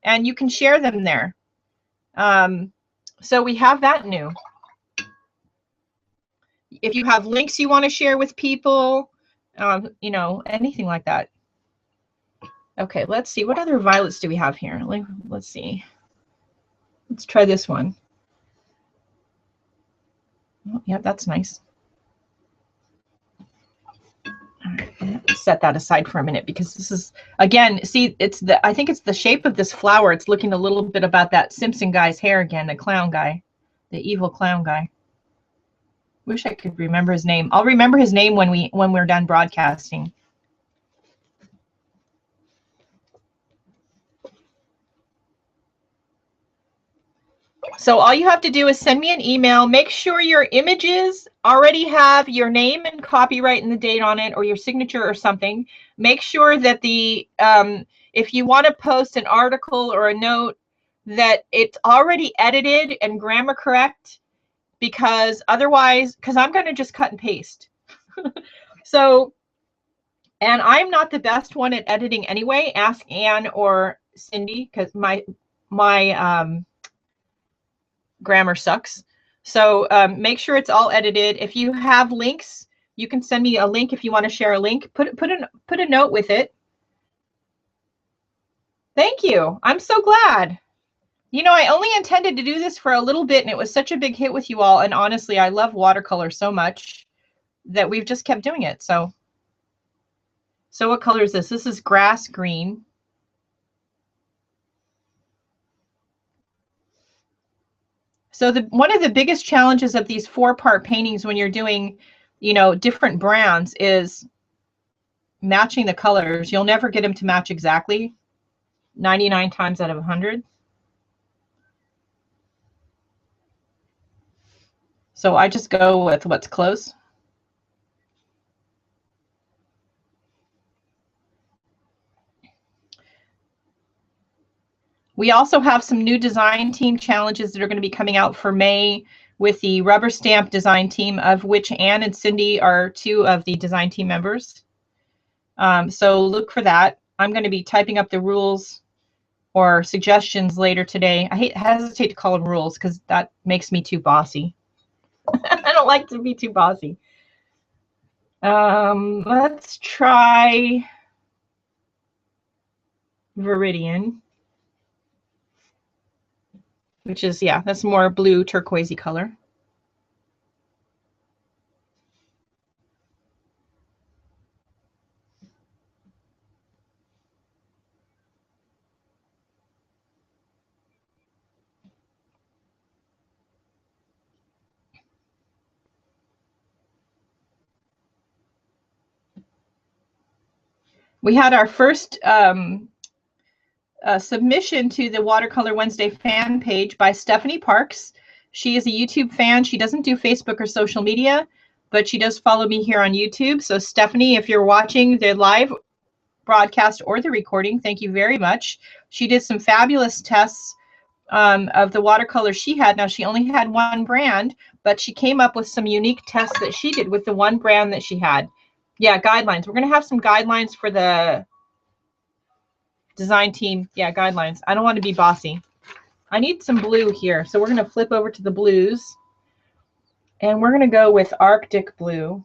and you can share them there. So we have that new. If you have links you want to share with people, you know, anything like that. Okay, let's see. What other violets do we have here? Let's see. Let's try this one. Oh, yeah, that's nice. All right, set that aside for a minute because this is, again, see, I think it's the shape of this flower. It's looking a little bit about that Simpson guy's hair again, the clown guy, the evil clown guy. Wish I could remember his name. I'll remember his name when we're done broadcasting. So all you have to do is send me an email. Make sure your images already have your name and copyright and the date on it, or your signature or something. Make sure that if you want to post an article or a note, that it's already edited and grammar correct, because otherwise, because I'm going to just cut and paste. So, and I'm not the best one at editing anyway. Ask Anne or Cindy, because my grammar sucks. So make sure it's all edited. If you have links, you can send me a link if you want to share a link. Put a note with it. Thank you. I'm so glad. You know, I only intended to do this for a little bit, and it was such a big hit with you all. And honestly, I love watercolor so much that we've just kept doing it. So what color is this? This is grass green. So one of the biggest challenges of these 4-part paintings when you're doing you know, different brands is matching the colors. You'll never get them to match exactly 99 times out of 100. So I just go with what's close. We also have some new design team challenges that are going to be coming out for May with the rubber stamp design team, of which Anne and Cindy are two of the design team members. So look for that. I'm going to be typing up the rules or suggestions later today. I hesitate to call them rules because that makes me too bossy. I don't like to be too bossy. Let's try Viridian, which is, yeah, that's more blue turquoisey color. We had our first submission to the Watercolor Wednesday fan page by Stephanie Parks. She is a YouTube fan. She doesn't do Facebook or social media, but she does follow me here on YouTube. So Stephanie, if you're watching the live broadcast or the recording, thank you very much. She did some fabulous tests of the watercolor she had. Now, she only had one brand, but she came up with some unique tests that she did with the one brand that she had. Yeah, guidelines. We're going to have some guidelines for the design team. Yeah, guidelines. I don't want to be bossy. I need some blue here. So we're going to flip over to the blues. And we're going to go with Arctic blue.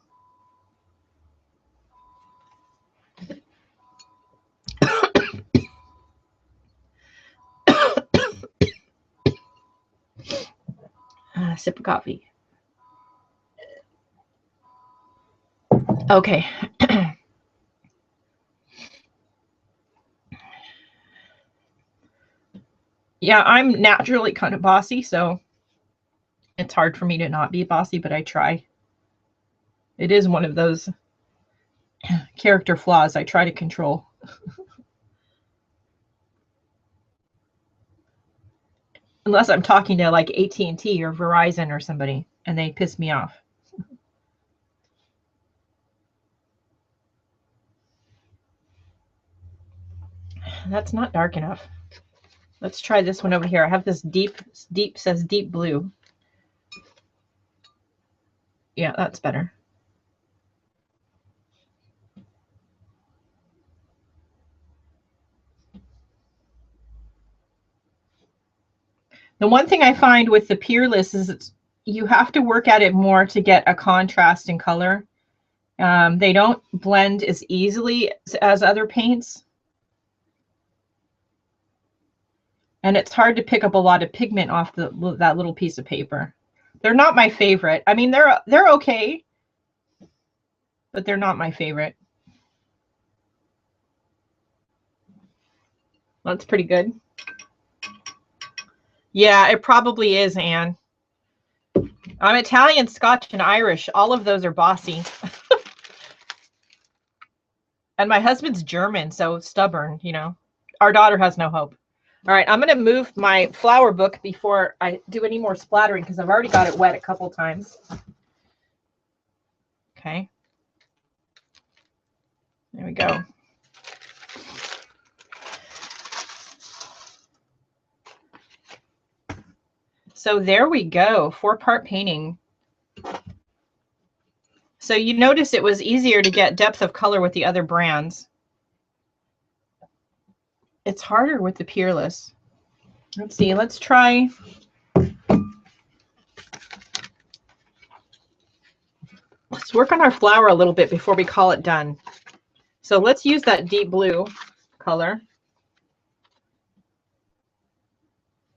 Sip of coffee. Okay. Yeah, I'm naturally kind of bossy, so it's hard for me to not be bossy, but I try. It is one of those character flaws I try to control. Unless I'm talking to like AT&T or Verizon or somebody and they piss me off. That's not dark enough. Let's try this one over here. I have this deep says deep blue. Yeah, that's better. The one thing I find with the Peerless is you have to work at it more to get a contrast in color. They don't blend as easily as other paints. And it's hard to pick up a lot of pigment off that little piece of paper. They're not my favorite. I mean, they're okay, but they're not my favorite. That's pretty good. Yeah, it probably is, Anne. I'm Italian, Scotch, and Irish. All of those are bossy. And my husband's German, so stubborn, you know. Our daughter has no hope. All right, I'm going to move my flower book before I do any more splattering because I've already got it wet a couple times. Okay. There we go. So there we go, 4-part painting. So you notice it was easier to get depth of color with the other brands. It's harder with the Peerless. Let's see, let's try. Let's work on our flower a little bit before we call it done. So let's use that deep blue color.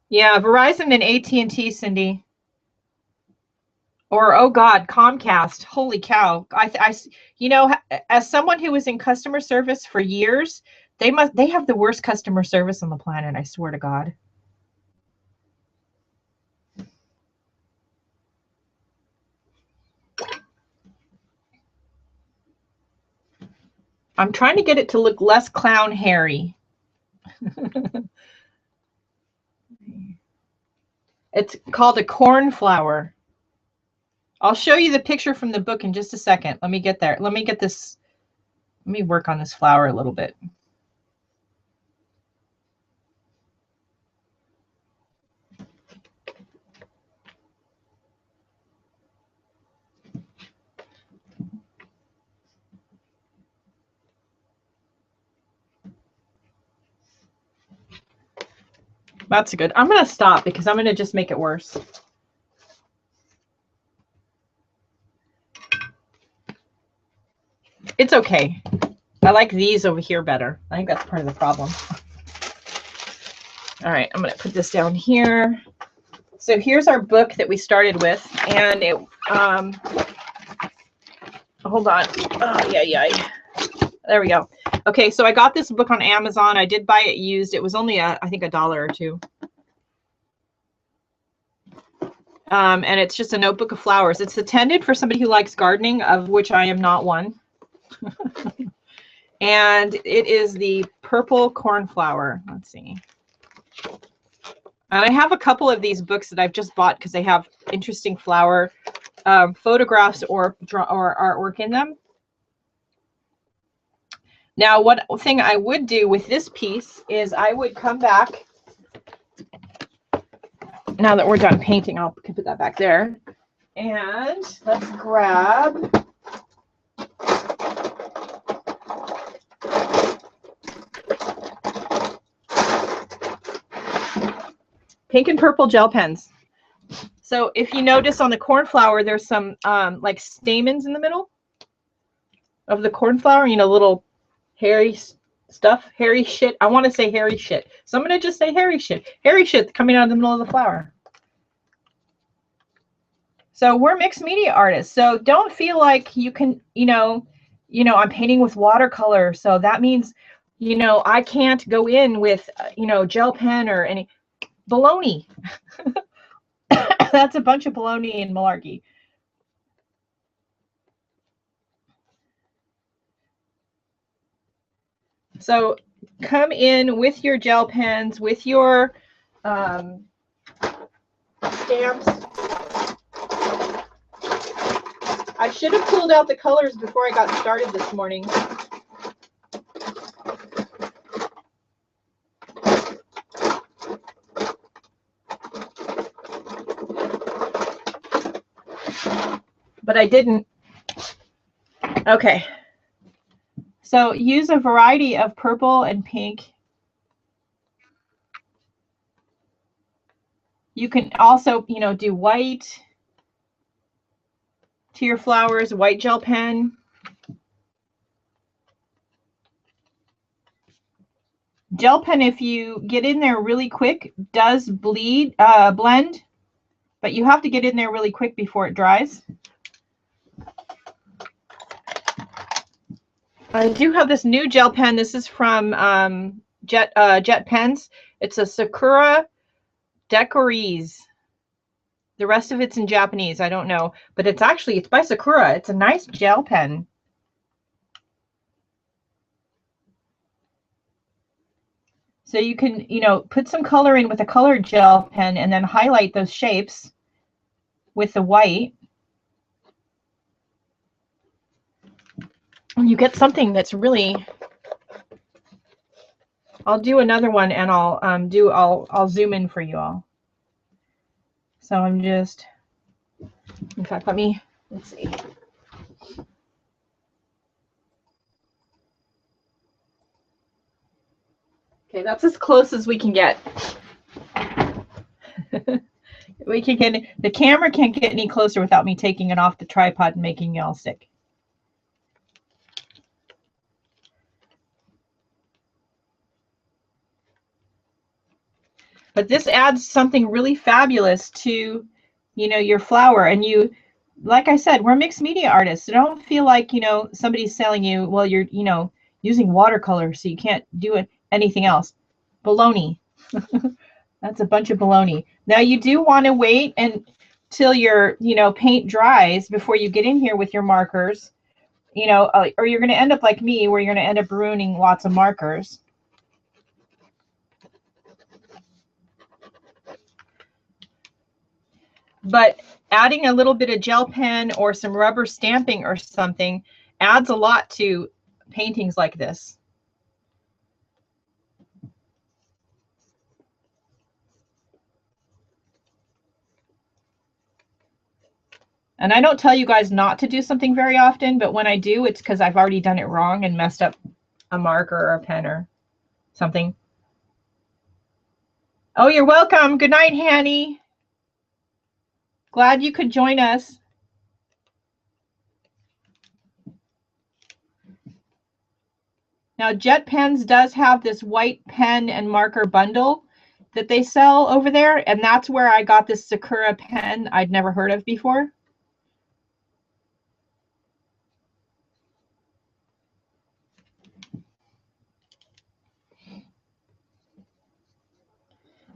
Yeah, Verizon and AT&T, Cindy. Or, oh God, Comcast. Holy cow. You know, as someone who was in customer service for years, they have the worst customer service on the planet, I swear to God. I'm trying to get it to look less clown hairy. It's called a cornflower. I'll show you the picture from the book in just a second. Let me get there. Let me get this. Let me work on this flower a little bit. That's good. I'm going to stop because I'm going to just make it worse. It's okay. I like these over here better. I think that's part of the problem. All right, I'm going to put this down here. So here's our book that we started with, and it, hold on. Oh, yeah. There we go. Okay, so I got this book on Amazon. I did buy it used. It was only, I think, $1 or $2. And it's just a notebook of flowers. It's intended for somebody who likes gardening, of which I am not one. And it is the purple cornflower. Let's see. And I have a couple of these books that I've just bought because they have interesting flower photographs or artwork in them. Now, one thing I would do with this piece is I would come back. Now that we're done painting, I'll put that back there. And let's grab pink and purple gel pens. So if you notice on the cornflower, there's some like stamens in the middle of the cornflower, you know, little hairy stuff, hairy shit. I want to say hairy shit. So I'm going to just say hairy shit. Hairy shit coming out of the middle of the flower. So we're mixed media artists. So don't feel like you can, you know, I'm painting with watercolor. So that means, you know, I can't go in with, you know, gel pen or any baloney. That's a bunch of baloney and malarkey. So come in with your gel pens, with your stamps. I should have pulled out the colors before I got started this morning. But I didn't. Okay. So use a variety of purple and pink. You can also, you know, do white to your flowers, white gel pen. Gel pen, if you get in there really quick, does blend, but you have to get in there really quick before it dries. I do have this new gel pen. This is from Jet Pens. It's a Sakura Decories. The rest of it's in Japanese. I don't know, but it's by Sakura. It's a nice gel pen. So you can, you know, put some color in with a colored gel pen and then highlight those shapes with the white. And you get something that's really, I'll do another one and I'll zoom in for you all. So I'm just, in fact, let's see. Okay, that's as close as we can get. The camera can't get any closer without me taking it off the tripod and making it all sick. But this adds something really fabulous to, you know, your flower. And you, like I said, we're mixed media artists. So don't feel like, you know, somebody's selling you, well, you're, you know, using watercolor, so you can't do anything else. Baloney. That's a bunch of baloney. Now you do want to wait until your, you know, paint dries before you get in here with your markers. you know, or you're going to end up like me, where you're going to end up ruining lots of markers. But adding a little bit of gel pen or some rubber stamping or something adds a lot to paintings like this. And I don't tell you guys not to do something very often, but when I do, it's because I've already done it wrong and messed up a marker or a pen or something. Oh, you're welcome. Good night, Hanny. Glad you could join us. Now, Jet Pens does have this white pen and marker bundle that they sell over there, and that's where I got this Sakura pen I'd never heard of before.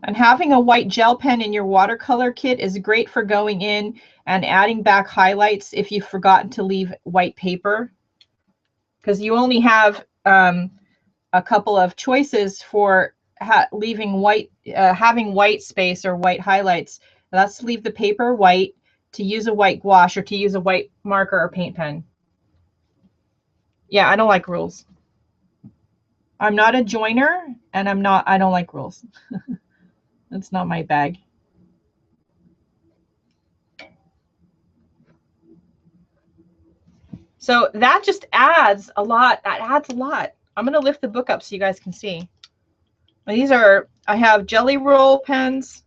And having a white gel pen in your watercolor kit is great for going in and adding back highlights if you've forgotten to leave white paper, because you only have a couple of choices for leaving white, having white space or white highlights. That's to leave the paper white, to use a white gouache, or to use a white marker or paint pen. Yeah, I don't like rules. I'm not a joiner, and I don't like rules. That's not my bag. So that just adds a lot. That adds a lot. I'm going to lift the book up so you guys can see. These are, I have Jelly Roll pens,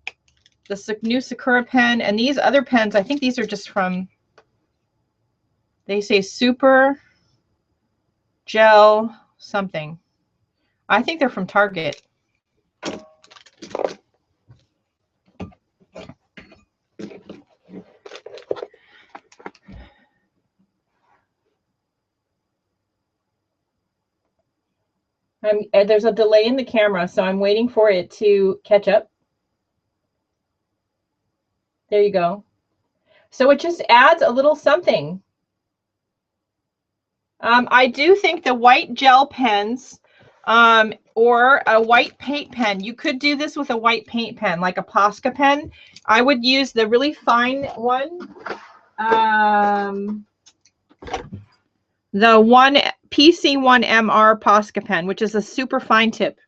the new Sakura pen, and these other pens, I think these are just from, they say Super Gel something. I think they're from Target. There's a delay in the camera, so I'm waiting for it to catch up. There you go. So it just adds a little something. I do think the white gel pens or a white paint pen, you could do this with a white paint pen, like a Posca pen. I would use the really fine one. The one PC1MR Posca pen, which is a super fine tip.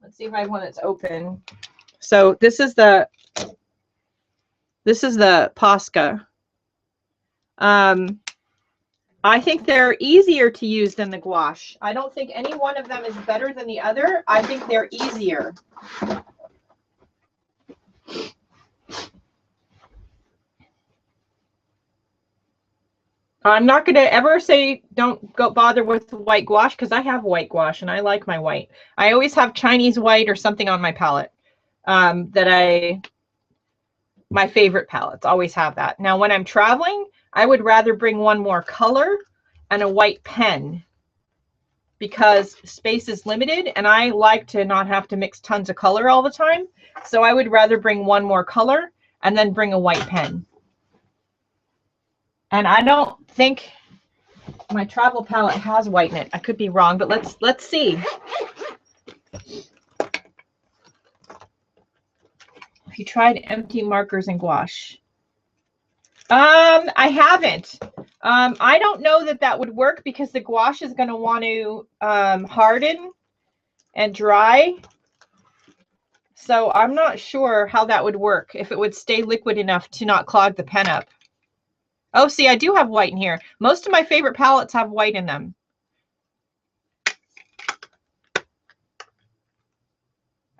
Let's see if I have one that's open. So this is the Posca. I think they're easier to use than the gouache. I don't think any one of them is better than the other. I think they're easier. I'm not going to ever say don't go bother with white gouache, because I have white gouache and I like my white. I always have Chinese white or something on my palette my favorite palettes always have that. Now, when I'm traveling, I would rather bring one more color and a white pen, because space is limited and I like to not have to mix tons of color all the time. So I would rather bring one more color and then bring a white pen. And I don't think my travel palette has white in it. I could be wrong, but let's see. If you tried empty markers and gouache. I haven't. I don't know that would work, because the gouache is going to want to harden and dry. So I'm not sure how that would work, if it would stay liquid enough to not clog the pen up. Oh, see, I do have white in here. Most of my favorite palettes have white in them.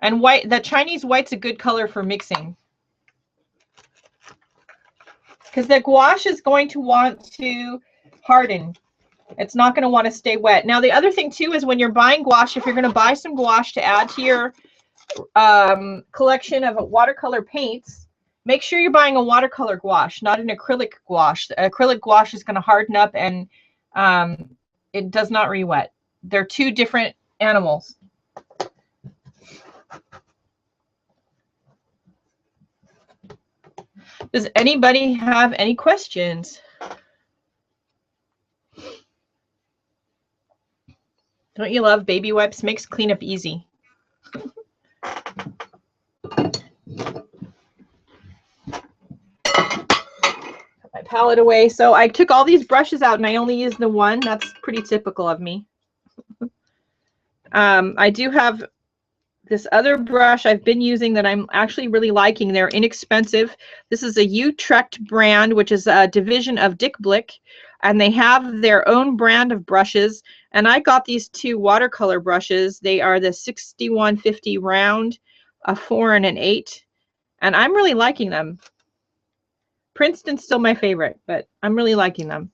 And white, the Chinese white's a good color for mixing, because the gouache is going to want to harden. It's not going to want to stay wet. Now, the other thing too is, when you're buying gouache, if you're going to buy some gouache to add to your collection of watercolor paints, make sure you're buying a watercolor gouache, not an acrylic gouache. The acrylic gouache is going to harden up and it does not re-wet. They're two different animals. Does anybody have any questions? Don't you love baby wipes? Makes cleanup easy. Put my palette away. So I took all these brushes out and I only used the one. That's pretty typical of me. I do have this other brush I've been using that I'm actually really liking. They're inexpensive. This is a Utrecht brand, which is a division of Dick Blick, and they have their own brand of brushes. And I got these two watercolor brushes. They are the 6150 round, a 4 and an 8, and I'm really liking them. Princeton's still my favorite, but I'm really liking them.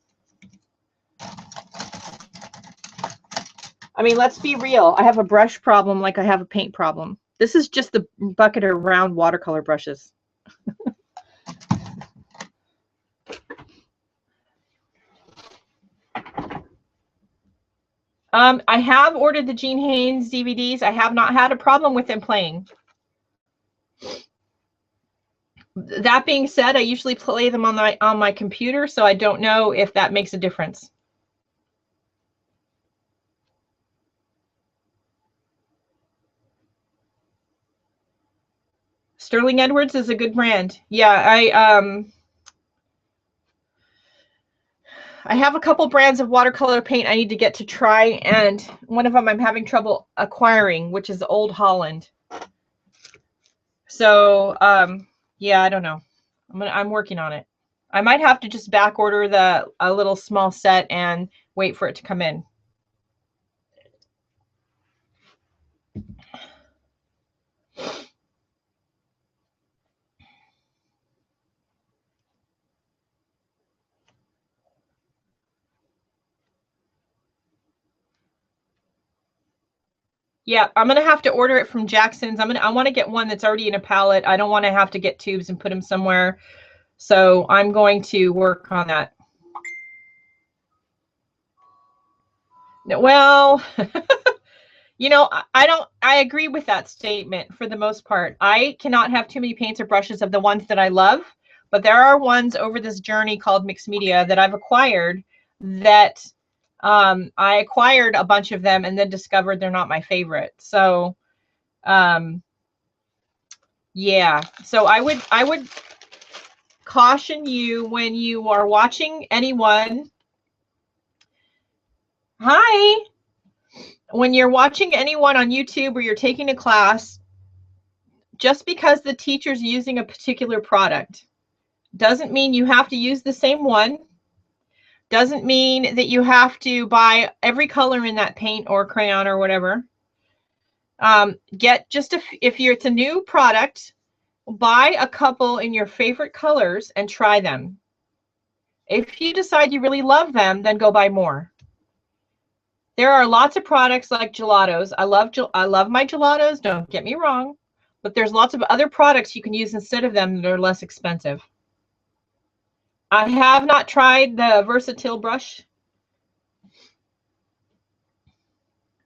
I mean, let's be real. I have a brush problem like I have a paint problem. This is just the bucket of round watercolor brushes. I have ordered the Gene Haynes DVDs. I have not had a problem with them playing. That being said, I usually play them on my computer, so I don't know if that makes a difference. Sterling Edwards is a good brand. Yeah, I have a couple brands of watercolor paint I need to get to try, and one of them I'm having trouble acquiring, which is Old Holland. So yeah, I don't know. I'm working on it. I might have to just back order a little small set and wait for it to come in. Yeah, I'm gonna have to order it from Jackson's. I want to get one that's already in a palette. I don't want to have to get tubes and put them somewhere. So I'm going to work on that. Well, you know, I agree with that statement for the most part. I cannot have too many paints or brushes of the ones that I love, but there are ones over this journey called mixed media that I've acquired that I acquired a bunch of them and then discovered they're not my favorite. So yeah, so I would caution you when you are watching anyone. Hi. When you're watching anyone on YouTube or you're taking a class, just because the teacher's using a particular product doesn't mean you have to use the same one. Doesn't mean that you have to buy every color in that paint or crayon or whatever. Get just if it's a new product, buy a couple in your favorite colors and try them. If you decide you really love them, then go buy more. There are lots of products like gelatos. I love my gelatos, don't get me wrong, but there's lots of other products you can use instead of them that are less expensive. I have not tried the Versatile brush,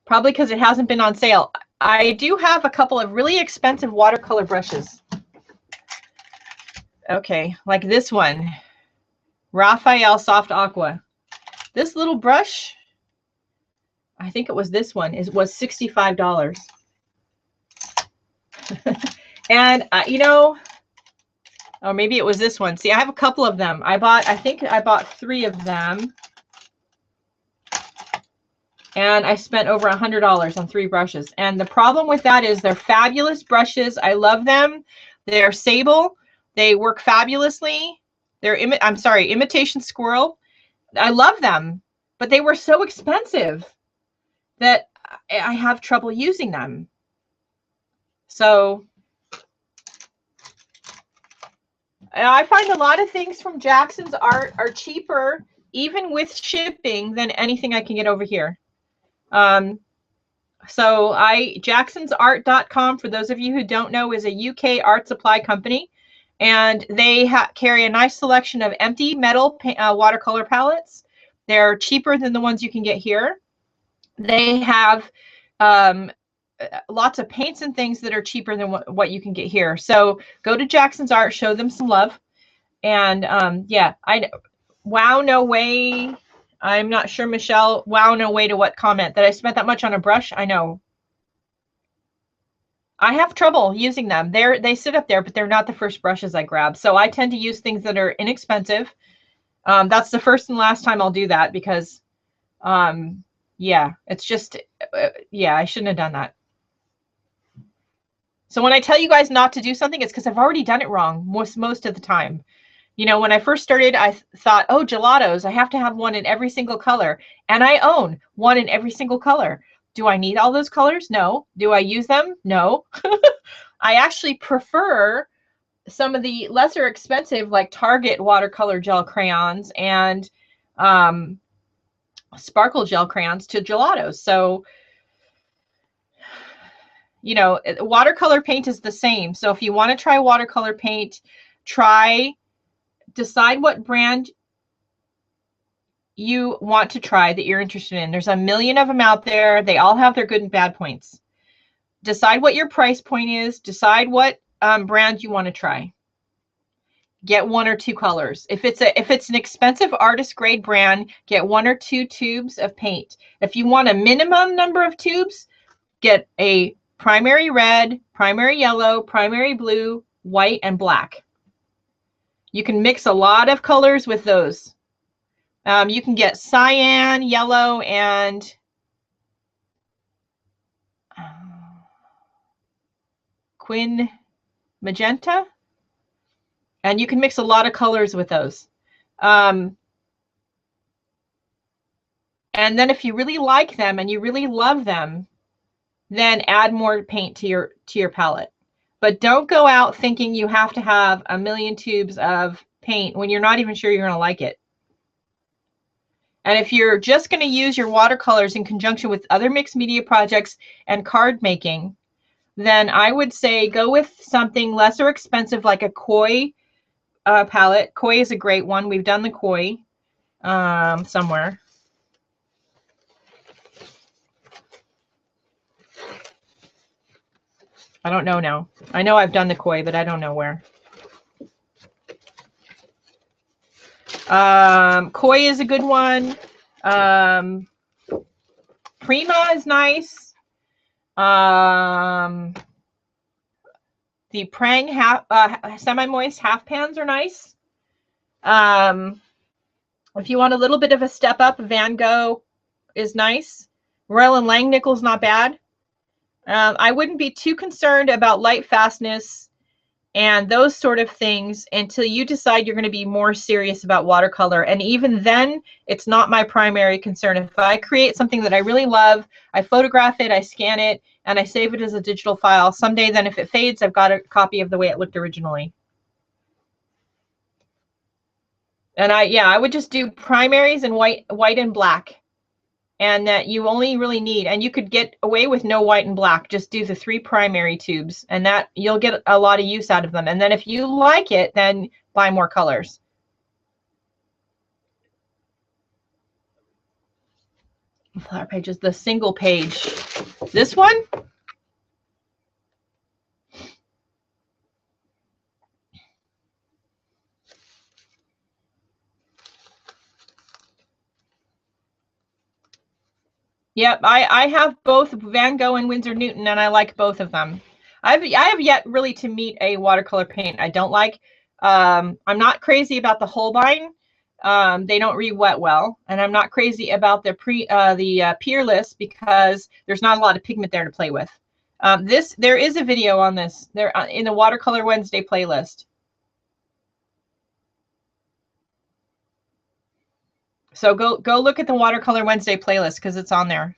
probably because it hasn't been on sale. I do have a couple of really expensive watercolor brushes. Okay, like this one, Raphael Soft Aqua. This little brush, I think it was this one, was $65. And you know, or maybe it was this one. See, I have a couple of them. I think I bought 3 of them. And I spent over $100 on 3 brushes. And the problem with that is they're fabulous brushes. I love them. They're sable. They work fabulously. They're imitation squirrel. I love them, but they were so expensive that I have trouble using them. So I find a lot of things from Jackson's Art are cheaper, even with shipping, than anything I can get over here. So jacksonsart.com, for those of you who don't know, is a UK art supply company, and they carry a nice selection of empty metal watercolor palettes. They're cheaper than the ones you can get here. They have lots of paints and things that are cheaper than what you can get here. So go to Jackson's Art, show them some love. And yeah, wow, no way. I'm not sure, Michelle. Wow, no way to what comment? That I spent that much on a brush? I know. I have trouble using them. They sit up there, but they're not the first brushes I grab. So I tend to use things that are inexpensive. That's the first and last time I'll do that because, yeah, it's just, yeah, I shouldn't have done that. So when I tell you guys not to do something, it's because I've already done it wrong most of the time. You know, when I first started, I thought, oh, gelatos, I have to have one in every single color. And I own one in every single color. Do I need all those colors? No. Do I use them? No. I actually prefer some of the lesser expensive, like Target watercolor gel crayons and sparkle gel crayons to gelatos. So, you know, watercolor paint is the same. So if you want to try watercolor paint, decide what brand you want to try that you're interested in. There's a million of them out there. They all have their good and bad points. Decide what your price point is. Decide what brand you want to try. Get one or two colors. If it's an expensive artist grade brand, get one or two tubes of paint. If you want a minimum number of tubes, get a primary red, primary yellow, primary blue, white, and black. You can mix a lot of colors with those. You can get cyan, yellow, and quin magenta. And you can mix a lot of colors with those. And then if you really like them and you really love them, then add more paint to your palette. But don't go out thinking you have to have a million tubes of paint when you're not even sure you're going to like it. And if you're just going to use your watercolors in conjunction with other mixed media projects and card making, then I would say go with something lesser expensive like a koi palette. Koi is a great one. We've done the koi somewhere. I don't know now. I know I've done the koi, but I don't know where. Koi is a good one. Prima is nice. The Prang semi-moist half pans are nice. If you want a little bit of a step up, Van Gogh is nice. Royal and Langnickel's not bad. I wouldn't be too concerned about light fastness and those sort of things until you decide you're going to be more serious about watercolor. And even then, it's not my primary concern. If I create something that I really love, I photograph it, I scan it, and I save it as a digital file. Someday, then if it fades, I've got a copy of the way it looked originally. And I would just do primaries and white and black. And that you only really need, and you could get away with no white and black, just do the 3 primary tubes, and that you'll get a lot of use out of them. And then if you like it, then buy more colors. Flower pages, the single page. This one? Yep, I have both Van Gogh and Winsor Newton, and I like both of them. I have yet really to meet a watercolor paint I don't like. I'm not crazy about the Holbein. They don't re-wet well, and I'm not crazy about the Peerless because there's not a lot of pigment there to play with. There is a video on this there in the Watercolor Wednesday playlist. So go look at the Watercolor Wednesday playlist because it's on there.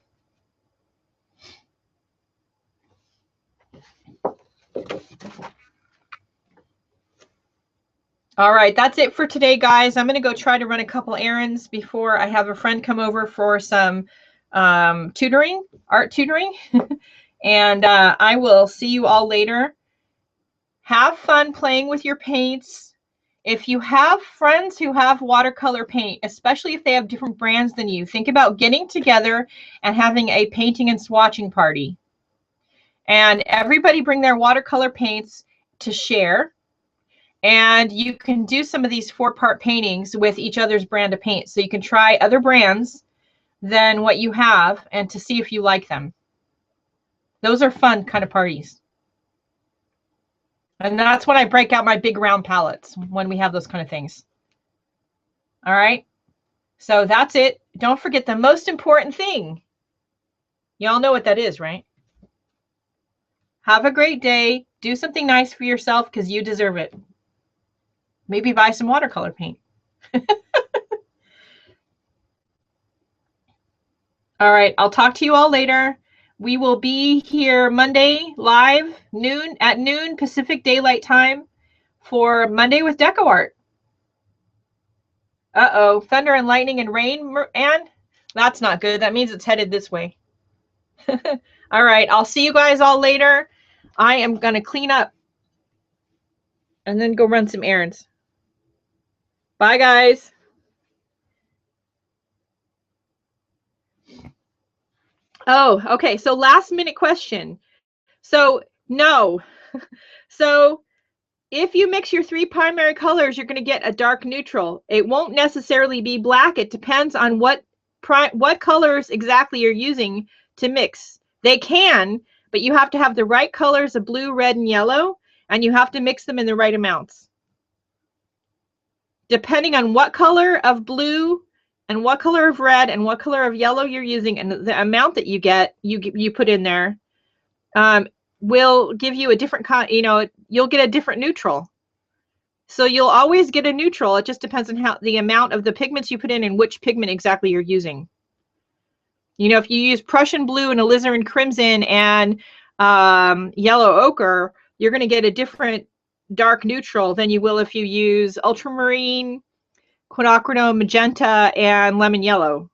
All right, that's it for today, guys. I'm going to go try to run a couple errands before I have a friend come over for some art tutoring. And I will see you all later. Have fun playing with your paints. If you have friends who have watercolor paint, especially if they have different brands than you, think about getting together and having a painting and swatching party. And everybody bring their watercolor paints to share. And you can do some of these 4-part paintings with each other's brand of paint. So you can try other brands than what you have and to see if you like them. Those are fun kind of parties. And that's when I break out my big round palettes, when we have those kind of things. All right. So that's it. Don't forget the most important thing. Y'all know what that is, right? Have a great day. Do something nice for yourself because you deserve it. Maybe buy some watercolor paint. All right. I'll talk to you all later. We will be here Monday live at noon Pacific Daylight Time for Monday with Deco Art. Uh-oh, thunder and lightning and rain, and that's not good. That means it's headed this way. All right, I'll see you guys all later. I am going to clean up and then go run some errands. Bye, guys. Oh, okay. So last minute question. So no. So if you mix your 3 primary colors, you're going to get a dark neutral. It won't necessarily be black. It depends on what colors exactly you're using to mix. They can, but you have to have the right colors of blue, red, and yellow, and you have to mix them in the right amounts. Depending on what color of blue and what color of red and what color of yellow you're using and the amount that you get, you put in there, will give you a different, you'll get a different neutral. So you'll always get a neutral. It just depends on how the amount of the pigments you put in and which pigment exactly you're using. If you use Prussian blue and alizarin crimson and yellow ochre, you're going to get a different dark neutral than you will if you use ultramarine, quinacridone magenta, and lemon yellow.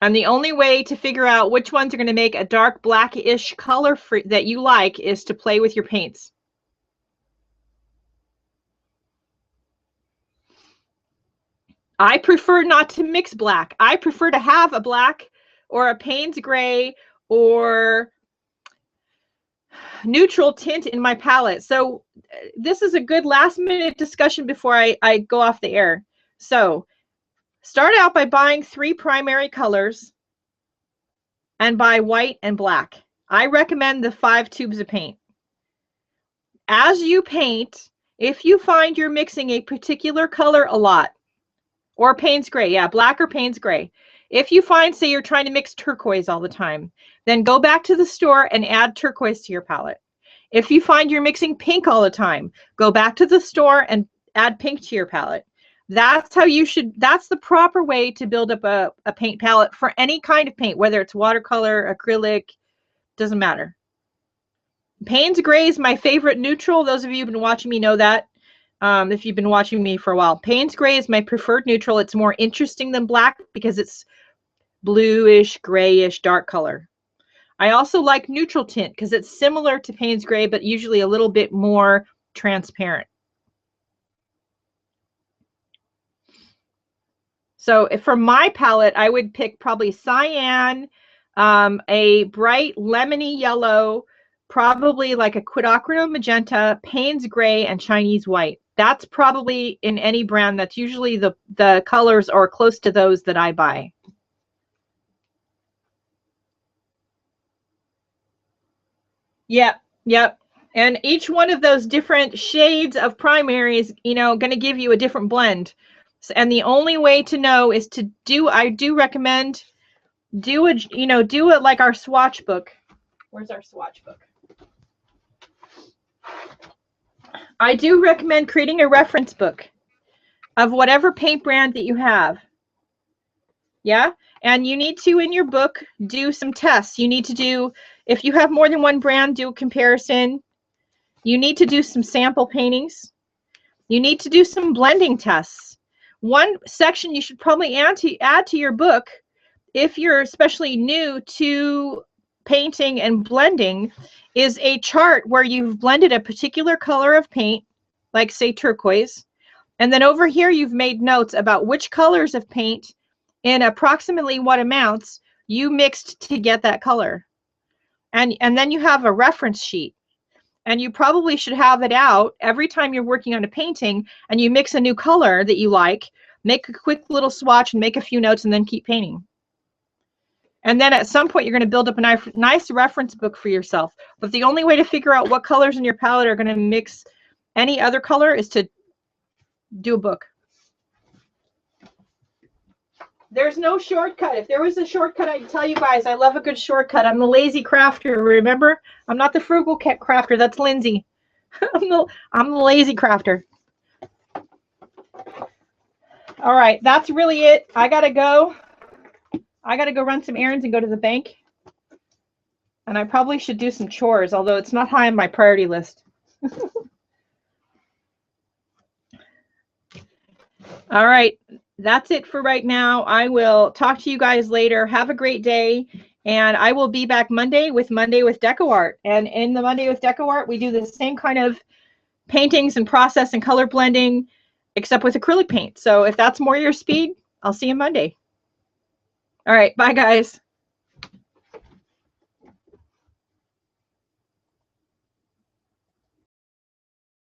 And the only way to figure out which ones are going to make a dark blackish color that you like is to play with your paints. I prefer not to mix black. I prefer to have a black or a Payne's gray or neutral tint in my palette. So this is a good last minute discussion before I go off the air. So start out by buying 3 primary colors and buy white and black. I recommend the 5 tubes of paint. As you paint, if you find you're mixing a particular color a lot, or Payne's gray, yeah, black or Payne's gray. If you find, say, you're trying to mix turquoise all the time, then go back to the store and add turquoise to your palette. If you find you're mixing pink all the time, go back to the store and add pink to your palette. That's how you should, that's the proper way to build up a paint palette for any kind of paint, whether it's watercolor, acrylic, doesn't matter. Payne's gray is my favorite neutral. Those of you who've been watching me know that. If you've been watching me for a while, Payne's gray is my preferred neutral. It's more interesting than black because it's bluish, grayish, dark color. I also like neutral tint because it's similar to Payne's gray, but usually a little bit more transparent. So for my palette, I would pick probably cyan, a bright lemony yellow, probably like a quinacridone magenta, Payne's gray, and Chinese white. That's probably in any brand. That's usually the colors are close to those that I buy. Yep, yep. And each one of those different shades of primary is, going to give you a different blend. So, and the only way to know is to do, I do recommend, do it like our swatch book. Where's our swatch book? I do recommend creating a reference book of whatever paint brand that you have. Yeah. And you need to, in your book, do some tests. You need to do, if you have more than one brand, do a comparison. You need to do some sample paintings. You need to do some blending tests. One section you should probably add to your book, if you're especially new to painting and blending, is a chart where you've blended a particular color of paint, like say turquoise, and then over here you've made notes about which colors of paint in approximately what amounts you mixed to get that color. And then you have a reference sheet. And you probably should have it out every time you're working on a painting and you mix a new color that you like, make a quick little swatch and make a few notes and then keep painting. And then at some point, you're going to build up a nice reference book for yourself. But the only way to figure out what colors in your palette are going to mix any other color is to do a book. There's no shortcut. If there was a shortcut, I'd tell you guys. I love a good shortcut. I'm the lazy crafter, remember? I'm not the frugal crafter. That's Lindsay. I'm the lazy crafter. All right, that's really it. I gotta go. I gotta go run some errands and go to the bank. And I probably should do some chores, although it's not high on my priority list. All right, that's it for right now. I will talk to you guys later. Have a great day. And I will be back Monday with Deco Art. And in the Monday with Deco Art, we do the same kind of paintings and process and color blending, except with acrylic paint. So if that's more your speed, I'll see you Monday. All right, bye guys.